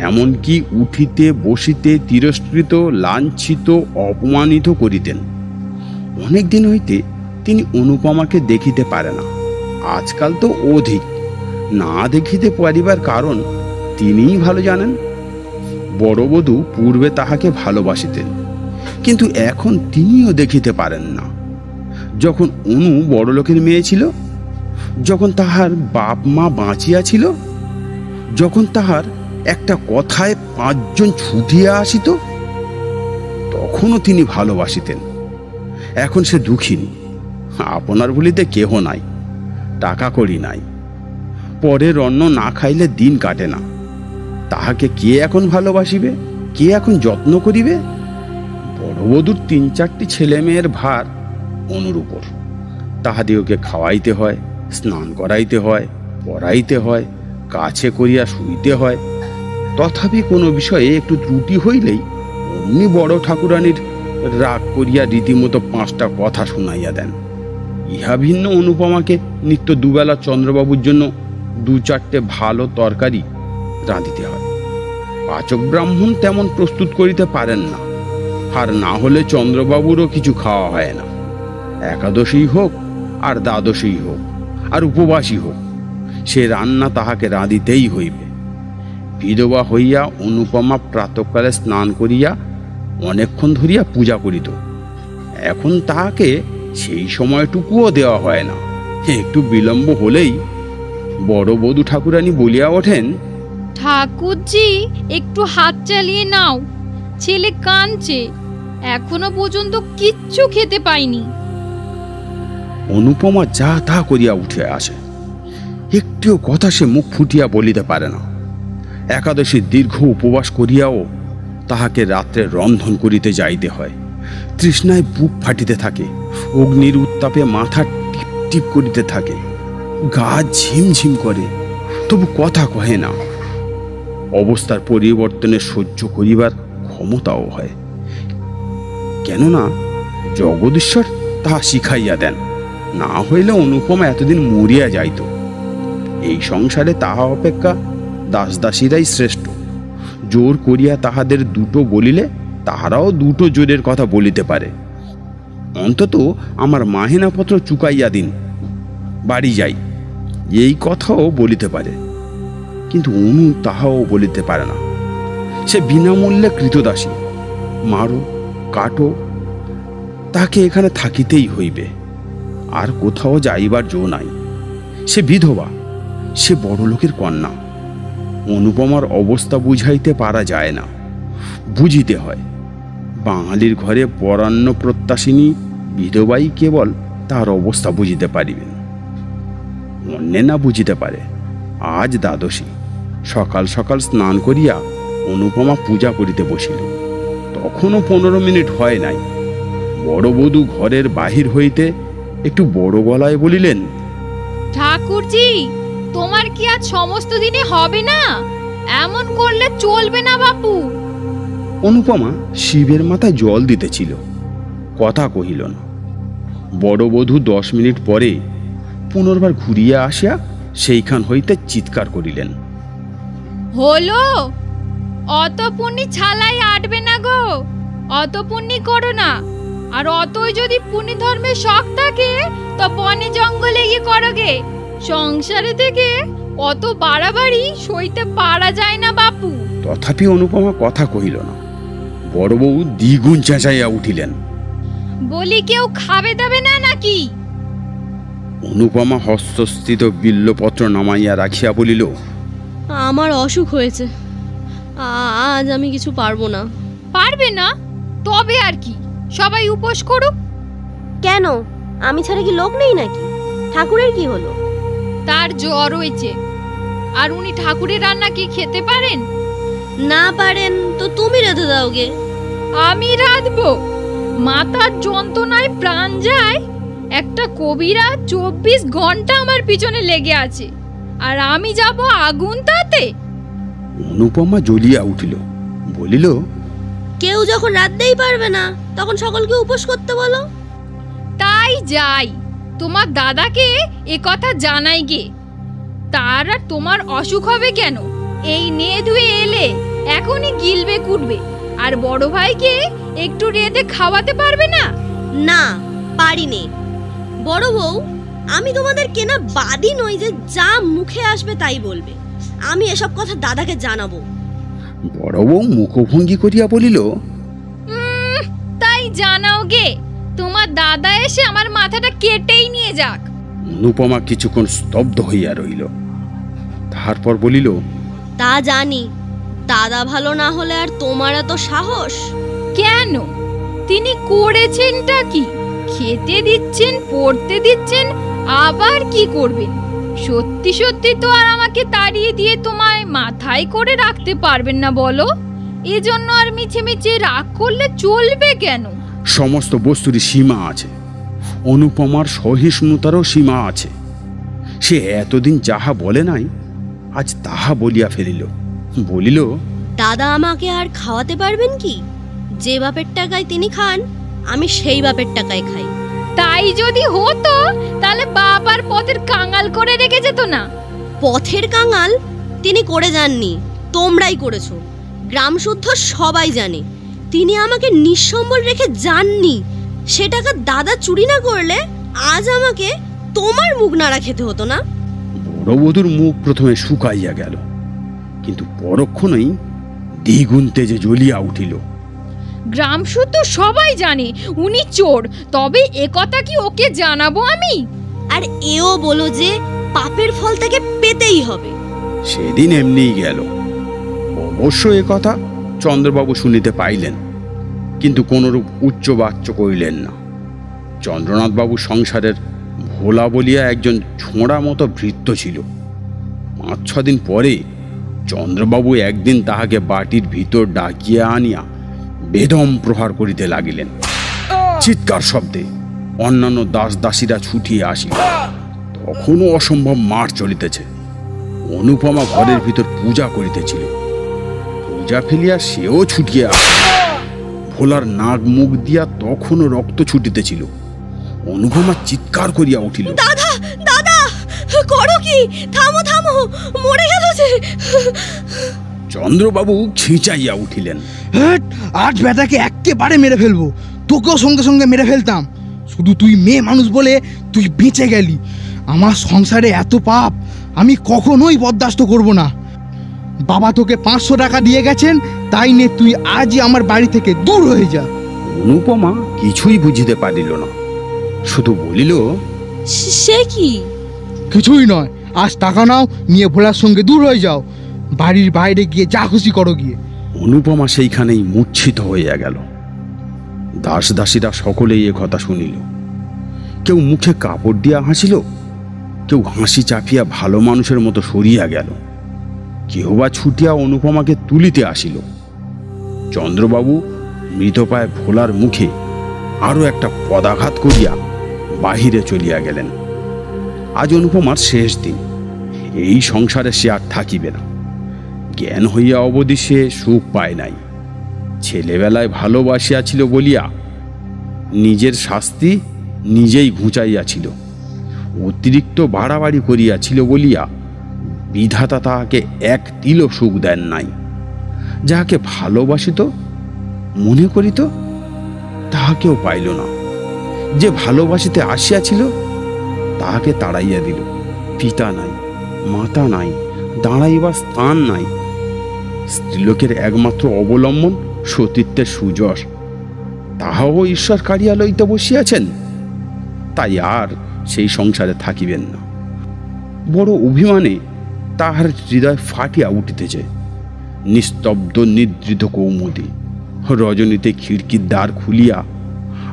এমনকি উঠিতে বসিতে তিরস্কৃত, লাঞ্ছিত, অপমানিত করিতেন। অনেক দিন হইতে তিনি অনুপমাকে দেখিতে পারে না। আজকাল তো অধিক। না দেখিতে পারিবার কারণ তিনিই ভালো জানেন। বড়বধূ পূর্বে তাহাকে ভালোবাসিতেন, কিন্তু এখন তিনিও দেখিতে পারেন না। যখন অনু বড়লোকের মেয়ে ছিল, যখন তাহার বাপ মা বাঁচিয়া ছিল, যখন তাহার একটা কথায় 5 জন ছুটিয়া আসিত, তখনও তিনি ভালোবাসিতেন। এখন সে দুঃখিনী। আপনার ভুলিতে কেহ নাই, টাকা কড়ি নাই, পরের অন্ন না খাইলে দিন কাটে না। তাহাকে কে এখন ভালোবাসিবে, কে এখন যত্ন করিবে? বড়বধূর 3-4টি ছেলে মেয়ের ভার অনুর উপর। তাহাদিওকে খাওয়াইতে হয়, স্নান করাইতে হয়, পড়াইতে হয়, কাছে করিয়া শুইতে হয়। তথাপি কোনো বিষয়ে একটু ত্রুটি হইলেই অমনি বড় ঠাকুরানীর রাগ করিয়া রীতিমতো 5টা কথা শুনাইয়া দেন। ইহা ভিন্ন অনুপমাকে নিত্য দুবেলা চন্দ্রবাবুর জন্য 2-4টে ভালো তরকারি রাঁধিতে হয়। পাচক ব্রাহ্মণ তেমন প্রস্তুত করিতে পারেন না, আর না হলে চন্দ্রবাবুরও কিছু খাওয়া হয় না। একাদশী হোক আর দ্বাদশী হোক আর উপবাসী হোক, সে রান্না তাহাকে রাঁধিতেই হইবে। বিধবা হইয়া অনুপমা প্রাতঃকালে স্নান করিয়া অনেকক্ষণ ধরিয়া পূজা করিত। এখন তাহাকে সেই সময়টুকুও দেওয়া হয় না। একটু বিলম্ব হলেই বড় বধূ ঠাকুরানী বলিয়া ওঠেন, ঠাকুরজি একটু হাত চালিয়ে নাও, ছেলে কাঁদছে, এখনো পর্যন্ত কিচ্ছু খেতে পাইনি। অনুপমা যা তা করিয়া উঠে আসে, একটিও কথা সে মুখ ফুটিয়া বলিতে পারে না। একাদশী দীর্ঘ উপবাস করিয়াও তাহাকে রাত্রে রন্ধন করিতে যাইতে হয়। তৃষ্ণায় বুক ফাটিতে থাকে, অগ্নির উত্তাপে মাথা টিপ টিপ করিতে থাকে, গা ঝিমঝিম করে, তবু কথা কহে না। অবস্থার পরিবর্তনে সহ্য করিবার ক্ষমতাও হয়, কেননা জগদীশ্বর তাহা শিখাইয়া দেন। না হইলে অনুপমা এতদিন মরিয়া যাইত। এই সংসারে তাহা অপেক্ষা দাসদাসীরাই শ্রেষ্ঠ। জোর করিয়া তাহাদের দুটো বলিলে তাহারাও দুটো জোরের কথা বলিতে পারে। অন্তত আমার মাহিনাপত্র চুকাইয়া দিন, বাড়ি যাই, এই কথাও বলিতে পারে। কিন্তু অনু তাহাও বলিতে পারে না। সে বিনামূল্যে কৃতদাসী। মারো কাটো, তাকে এখানে থাকিতেই হইবে, আর কোথাও যাইবার জো নাই। সে বিধবা, সে বড় লোকের কন্যা। অনুপমার অবস্থা বুঝাইতে পারা যায় না, বুঝিতে হয়। বাঙালির ঘরে পরান্ন প্রত্যাশিনী বিধবাই কেবল তার অবস্থা বুঝিতে পারিবেন, অন্যে না বুঝিতে পারে। আজ দ্বাদশী, সকাল সকাল স্নান করিয়া অনুপমা পূজা করিতে বসিল। তখনও 15 মিনিট হয় নাই। বড় বধূ ঘরের বাহির হইতে একটু বড় গলায় বলিলেন, ঠাকুরজি, তোমার কি আজ সমস্ত দিনে হবে না? এমন করলে চলবে না বাপু। অনুপমা শিবের মাথায় জল দিতেছিল, কথা কহিল না। বড় বধূ 10 মিনিট পরে পুনর্বার ঘুরিয়া আসিয়া সেইখান হইতে চিৎকার করিলেন, হলো? অত পুণ্যি ছালাই আটবে না গো, অত পুণ্যি করো না। আর অতই যদি পুণ্যি ধর্মের শখ থাকে তো বনে জঙ্গলে গিয়ে করোগে। সংসারে থেকে অত বাড়াবাড়ি সইতে পারা যায় না বাপু। তথাপি অনুপমা কথা কহিল না। বড় বউ দ্বিগুণ চেঁচাইয়া উঠিলেন, বলি কেউ খাবে দাবে না নাকি? অনুপমা হস্তস্থিত বিল্লপত্র নামাইয়া রাখিয়া বলিল, আমার অসুখ হয়েছে, আজ আমি কিছু পারবো না। পারবে না? তবে আর কি, সবাই উপোস করুক। কেন, আমি ছাড়া কি লোক নেই নাকি? ঠাকুরের কি হলো? তার জ্বর হয়েছে, আর উনি ঠাকুরের রান্না কি খেতে পারেন? না পারেন তো তুমি রেঁধে দাও গে। আমি রাঁধবো? মাথার যন্ত্রণায় প্রাণ যায়। একটা কবিরা 24 ঘন্টা আমার পিছনে লেগে আছে, আর আমি যাব আগুন তাতে? অনুপমা জ্বলিয়া উঠিল, বলিল, কেউ যখন রাঁধতেই পারবে না তখন সকলকে উপোস করতে বলো। তাই যাই, তোমার দাদাকে এ কথা জানাই গে। তার আর তোমার অসুখ হবে কেন? এই নিয়ে ধুয়ে এলে এখনই গিলবে কুটবে। আর বড় ভাইকে একটু রেঁধে খাওয়াতে পারবে না? না, পারি নে। বড় বউ, আমি তোমাদের কেনা বাদী নই যে যা মুখে আসবে তাই বলবে। আমি এসব কথা দাদাকে জানাবো। বড় বউ মুখভঙ্গি করিয়া বলিল, তাই জানাও গে। তোমার দাদা এসে আমার মাথাটা কেটেই নিয়ে যাক। অনুপমা কিছুক্ষণ স্তব্ধ হইয়া রইল, তারপর বলিল, তা জানি, দাদা ভালো না হলে আর তোমার এত সাহস কেন? তিনি করেছেনটা কি? খেতে দিচ্ছেন, পড়তে দিচ্ছেন, আবার কি করবেন? সত্যি সত্যি তো আর আমাকে তাড়িয়ে দিয়ে তোমায় মাথায় করে রাখতে পারবেন না বলো? এজন্য আর মিছে মিছে রাগ করলে চলবে কেন? সমস্ত বস্তুরই সীমা আছে। অনুপমার সহিষ্ণুতারও সীমা আছে। সে এতদিন যাহা বলে নাই, আজ তাহা বলিয়া ফেলিল। বলিল, দাদা আমাকে আর খাওয়াতে পারবেন কি? যে বাপের টাকায় তিনি খান, আমি সেই বাপের টাকায় খাই। তাই যদি হতো তাহলে বাবার পথের কাঙাল করে রেখে যেত না? পথের কাঙাল তিনি করে যাননি, তোমরাই করেছো। গ্রাম শুদ্ধ সবাই জানে তিনি আমাকে নিঃসম্বল রেখে যাননি। সে টাকা দাদা চুরি না করলে আজ আমাকে তোমার মুখ নাড়া খেতে হতো না। বড় বধূর মুখ প্রথমে শুকাইয়া গেল, কিন্তু পরক্ষণেই দ্বিগুণ তেজে জ্বলিয়া উঠিল। গ্রাম শুদ্ধ সবাই জানে উনি চোর, তবে এ কথা কি ওকে জানাবো আমি? আর এও বলো যে পাপের ফল তাকে পেতেই হবে। সেদিন এমনিই গেল। অবশ্য এ কথা চন্দ্রবাবু শুনিতে পাইলেন, কিন্তু কোনরূপ উচ্চবাচ্য করিলেন না। চন্দ্রনাথবাবু সংসারের ভোলা বলিয়া একজন ছোঁড়া মতো ভৃত্য ছিল। 5-6 দিন পরে চন্দ্রবাবু একদিন তাহাকে বাটির ভিতর ডাকিয়া আনিয়া বেদম প্রহার করিতে লাগিলেন। চিৎকার শব্দে অন্যান্য দাস দাসীরা ছুটিয়ে আসিল। তখনও অসম্ভব মার চলিতেছে। অনুপমা ঘরের ভিতর পূজা করিতেছিল। পূজা ফেলিয়া সেও ছুটিয়ে আসিল। ভোলার নাক মুখ দিয়া তখনও রক্ত ছুটিতেছিল। অনুপমা চিৎকার করিয়া উঠিল, দাদা দাদা, করো কি? থামো থামো, মরে গেল যে। চন্দ্রবাবু খিঁচাইয়া উঠিলেন, আজ বেটাকে একেবারে মেরে ফেলবো, তোকেও সঙ্গে সঙ্গে মেরে ফেলতাম। শুধু তুই মেয়ে মানুষ বলে তুই বেঁচে গেলি। আমার সংসারে এত পাপ আমি কখনোই বরদাস্ত করব না। বাবা তোকে 500 টাকা দিয়ে গেছেন, তাই নে তুই আজই আমার বাড়ি থেকে দূর হয়ে যা। অনুপমা কিছুই বুঝিতে পারিল না, শুধু বলিল, সে কি? কিছুই নয়, আজ টাকা নাও, নিয়ে ভোলার সঙ্গে দূর হয়ে যাও। বাড়ির বাইরে গিয়ে যা খুশি করো গিয়ে। অনুপমা সেইখানেই মূর্ছিত হইয়া গেল। দাস দাসীরা সকলেই এ কথা শুনিল। কেউ মুখে কাপড় দিয়া হাসিল, কেউ হাসি চাপিয়া ভালো মানুষের মতো সরিয়া গেল, কেউ বা ছুটিয়া অনুপমাকে তুলিতে আসিল। চন্দ্রবাবু মৃতপায় ভোলার মুখে আরো একটা পদাঘাত করিয়া বাহিরে চলিয়া গেলেন। আজ অনুপমার শেষ দিন। এই সংসারে সে আর থাকিবে না। জ্ঞান হইয়া অবধি সে সুখ পায় নাই। ছেলেবেলায় ভালোবাসিয়াছিল বলিয়া নিজের শাস্তি নিজেই ঘুচাইয়াছিল। অতিরিক্ত বাড়াবাড়ি করিয়াছিল বলিয়া বিধাতা তাহাকে এক তিলও সুখ দেন নাই। যাহাকে ভালোবাসিত মনে করিত তাহাকেও পাইল না। যে ভালোবাসিতে আসিয়াছিল তাহাকে তাড়াইয়া দিল। পিতা নাই, মাতা নাই, দাঁড়াইবার স্থান নাই। স্ত্রীলোকের একমাত্র অবলম্বন সতীত্বের সুযশ, তাহাও ঈশ্বর কাড়িয়া লইতে বসিয়াছেন। তাই আর সেই সংসারে থাকিবেন না। বড় অভিমানে তাহার হৃদয় ফাটিয়া উঠিতেছে। নিস্তব্ধ নিদ্রিত কৌমুদী রজনীতে খিড়কির দ্বার খুলিয়া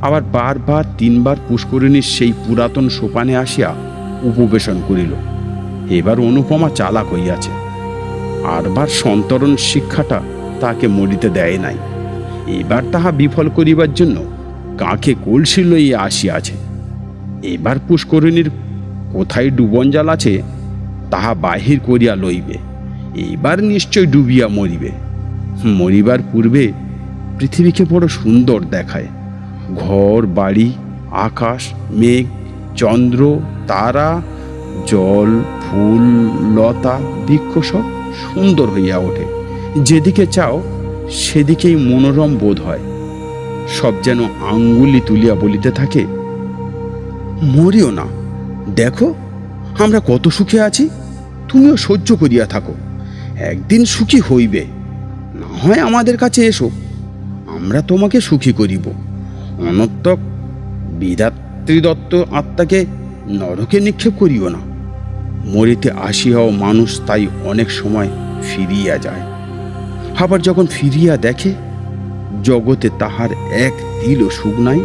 আবার বারবার 3 বার পুষ্করিণীর সেই পুরাতন সোপানে আসিয়া উপবেশন করিল। এবার অনুপমা চালাক হইয়াছে। আরবার সন্তরণ শিক্ষাটা তাকে মরিতে দেয় নাই। এবার তাহা বিফল করিবার জন্য কাকে কলসি লইয়া আসিয়াছে। এবার পুষ্করিণীর কোথায় ডুবন জাল আছে তাহা বাহির করিয়া লইবে। এবার নিশ্চয় ডুবিয়া মরিবে। মরিবার পূর্বে পৃথিবীকে বড় সুন্দর দেখায়। ঘর বাড়ি, আকাশ, মেঘ, চন্দ্র, তারা, জল, ফুল, লতা, বৃক্ষ সব সুন্দর হইয়া ওঠে। যেদিকে চাও সেদিকেই মনোরম বোধ হয়। সব যেন আঙ্গুলি তুলিয়া বলিতে থাকে, মরিও না, দেখো আমরা কত সুখে আছি, তুমিও সহ্য করিয়া থাকো, একদিন সুখী হইবে। না হয় আমাদের কাছে এসো, আমরা তোমাকে সুখী করিব। অনর্থক বিধাতৃদত্ত আত্মাকে নরকে নিক্ষেপ করিও না। মরিতে আসিয়াও মানুষ তাই অনেক সময় ফিরিয়া যায়। আবার যখন ফিরিয়া দেখে জগতে তাহার এক তিলও সুখ নাই,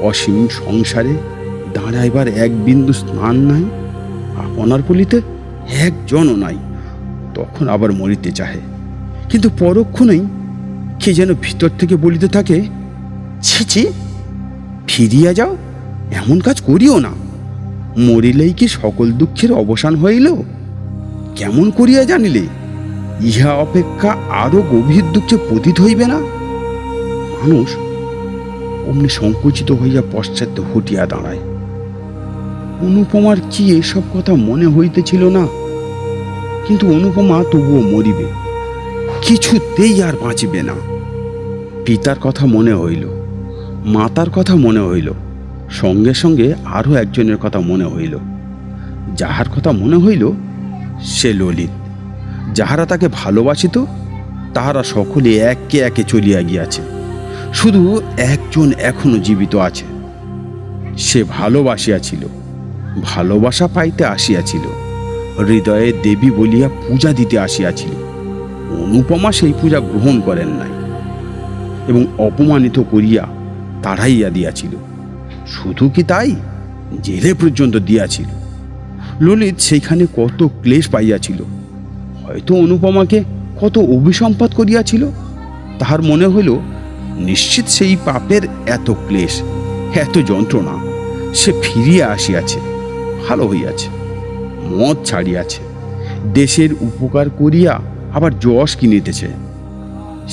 অসীম সংসারে দাঁড়াইবার এক বিন্দু স্নান নাই, আপনার পলিতে একজনও নাই, তখন আবার মরিতে চাহে। কিন্তু পরক্ষণেই কে যেন ভিতর থেকে বলিতে থাকে, ছি ছি, ফিরিয়া যাও, এমন কাজ করিও না। মরিলেই কি সকল দুঃখের অবসান হইল? কেমন করিয়া জানিলে ইহা অপেক্ষা আরো গভীর দুঃখে পতিত হইবে না? মানুষ অমনি সংকুচিত হইয়া পশ্চাতে হটিয়া দাঁড়ায়। অনুপমার কি এসব কথা মনে হইতেছিল না? কিন্তু অনুপমা তবুও মরিবে, কিছুতেই আর বাঁচিবে না। পিতার কথা মনে হইল, মাতার কথা মনে হইল, সঙ্গে সঙ্গে আরো একজনের কথা মনে হইল। যাহার কথা মনে হইল সে ললিত। যাহারা তাকে ভালোবাসিত তাহারা সকলে একে একে চলিয়া গিয়াছে। শুধু একজন এখনো জীবিত আছে। সে ভালোবাসিয়াছিল, ভালোবাসা পাইতে আসিয়াছিল, হৃদয়ে দেবী বলিয়া পূজা দিতে আসিয়াছিল। অনুপমা সেই পূজা গ্রহণ করেন নাই এবং অপমানিত করিয়া তাড়াইয়া দিয়াছিল। শুধু কি তাই, জেলে পর্যন্ত দিয়াছিল। ললিত সেইখানে কত ক্লেশ পাইয়াছিল। হয়তো অনুপমাকে কত অভিসম্পাত করিয়াছিল। তাহার মনে হইল নিশ্চিত সেই পাপের এত ক্লেশ এত যন্ত্রণা সে ফিরিয়া আসিয়াছে, ভালো হইয়াছে, মদ ছাড়িয়াছে, দেশের উপকার করিয়া আবার যশ কিনিতেছে।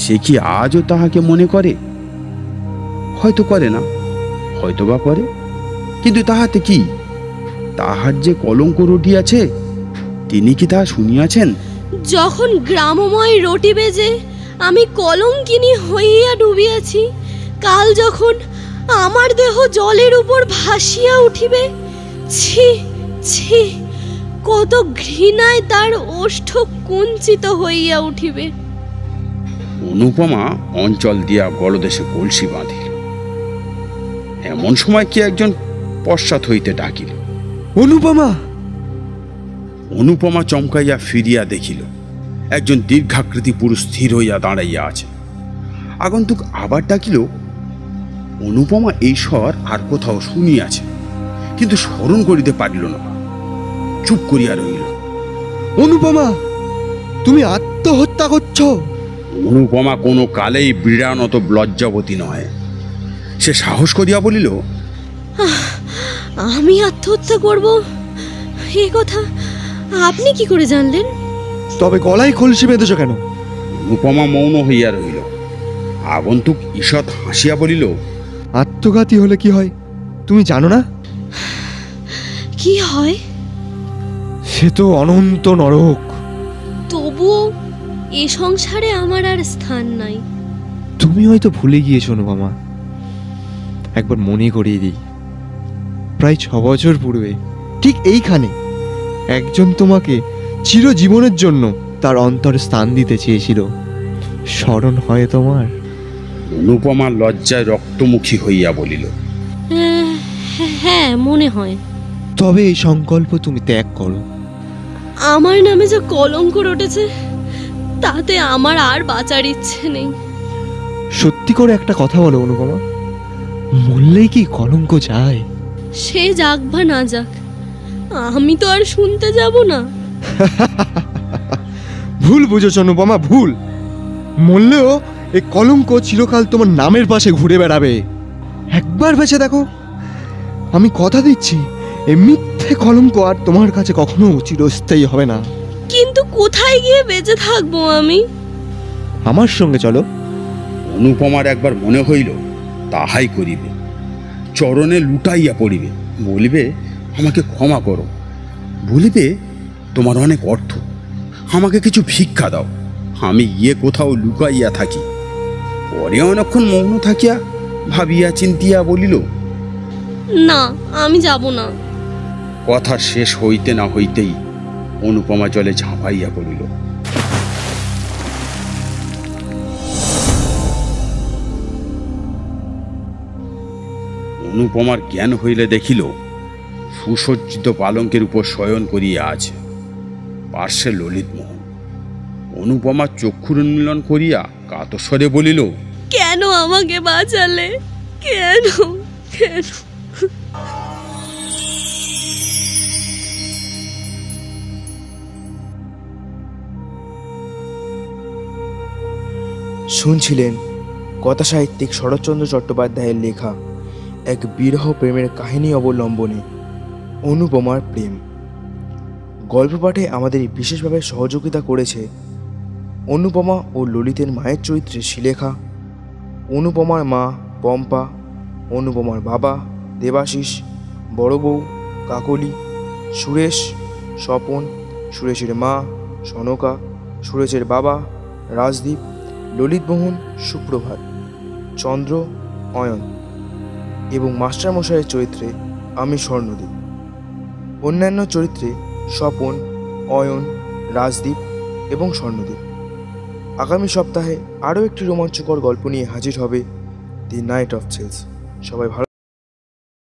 সে কি আজও তাহাকে মনে করে? হয়তো করে না, হয়তো বা করে, কিন্তু তাহাতে কি? তাহার যে কলঙ্ক রটিয়াছে, তিনি কি তাহা শুনিয়াছেন? যখন গ্রামময় রটি বেজে আমি কলঙ্কিনী হইয়া ডুবিয়াছি, কাল যখন আমার দেহ জলের উপর ভাসিয়া উঠিবে, ছি ছি, কত ঘৃণায় তার ওষ্ঠ কুঞ্চিত হইয়া উঠিবে। অনুপমা অঞ্চল দিয়া গলদেশে কলসি বাঁধিল। এমন সময় কি একজন পশ্চাৎ হইতে ডাকিল, অনুপমা! অনুপমা চমকাইয়া ফিরিয়া দেখিল একজন দীর্ঘাকৃতি পুরুষ স্থির হইয়া দাঁড়াইয়া আছে। আগন্তুক আবার ডাকিল। অনুপমা এই স্বর আর কোথাও শুনিয়াছে, কিন্তু স্মরণ করিতে পারিল না, চুপ করিয়া রইল। অনুপমা, তুমি আত্মহত্যা করছো? অনুপমা কোনো কালেই বিড়ানত লজ্জাবতী নয়। সে সাহস করিয়া বলিল, আমি আত্মহত্যা করব এ কথা আপনি কি করে জানলেন? তবে গলায় কলসি বেঁধেছ কেন? অনুপমা মৌন হইয়া রইল। আগন্তুক ঈষৎ হাসিয়া বলিল, আত্মঘাতী হলে কি হয় তুমি জানো না? কি হয়? সে তো অনন্ত নরক। তবুও এ সংসারে আমার আর স্থান নাই। তুমি হয়তো ভুলে গিয়েছো অনুপমা। একবার মনে করিয়ে দিই, প্রায় 6 বছর পূর্বে ঠিক এইখানে একজন তোমাকে চিরজীবনের জন্য তার অন্তরে স্থান দিতে চেয়েছিল। স্মরণ হয় তোমার? অনুপমা লজ্জায় রক্তমুখী হইয়া বলিল, হ্যাঁ, মনে হয়। তবে এই সংকল্প তুমি ত্যাগ করো। আমার নামে যে কলঙ্ক রটেছে, তাতে আমার আর বাঁচার ইচ্ছে নেই। সত্যি করে একটা কথা বলো অনুপমা, মরলেই কি কলঙ্ক যায়? সে যাক বা না যাক, আমি তো আর শুনতে যাব না। ভুল বুঝেছ অনুপমা, ভুল। মরলেও এই কলঙ্ক চিরকাল তোমার নামের পাশে ঘুরে বেড়াবে। একবার বেঁচে দেখো, আমি কথা দিচ্ছি এই মিথ্যে কলঙ্ক আর তোমার কাছে কখনো চিরস্থায়ী হবে না। কিন্তু কোথায় গিয়ে বেঁচে থাকবো আমি? আমার সঙ্গে চলো। অনুপমার একবার মনে হইল তাহাই করিবে। চরণে লুটাইয়া পড়িবে, বলিবে, আমাকে ক্ষমা করো, বলিবে, তোমার অনেক অর্থ, আমাকে কিছু ভিক্ষা দাও, আমি গিয়ে কোথাও লুকাইয়া থাকি। পরে অনেকক্ষণ মৌন থাকিয়া ভাবিয়া চিন্তিয়া বলিল, না, আমি যাব না। কথা শেষ হইতে না হইতেই অনুপমা জলে ঝাঁপাইয়া পড়িল। অনুপমার জ্ঞান হইলে দেখিল সুসজ্জিত পালঙ্কের উপর শয়ন করিয়া আছে, পার্শ্বে ললিতমোহন। অনুপমা চক্ষুর উন্মিলন করিয়া কাতস্বরে বলিল, কেন আমাকে বাঁচালে? কেন কেন? শুনছিলেন কথা সাহিত্যিক শরৎচন্দ্র চট্টোপাধ্যায়ের লেখা এক বিরহ প্রেমের কাহিনী অবলম্বনে অনুপমার প্রেম। গল্প পাঠে আমাদের বিশেষভাবে সহযোগিতা করেছে অনুপমা ও ললিতের মায়ের চরিত্রে শিলেখা, অনুপমার মা পম্পা, অনুপমার বাবা দেবাশিস, বড় বউ কাকলি, সুরেশ, স্বপন, সুরেশের মা সনকা, সুরেশের বাবা রাজদীপ, ললিতমোহন, সুপ্রভাত, চন্দ্র, অয়ন এবং মাস্টারমশাইয়ের চরিত্রে আমি স্বর্ণদীপ। অন্যান্য চরিত্রে স্বপন, অয়ন, রাজদীপ এবং স্বর্ণদীপ। আগামী সপ্তাহে আরও একটি রোমাঞ্চকর গল্প নিয়ে হাজির হবে দি নাইট অফ চেলস। সবাই ভালো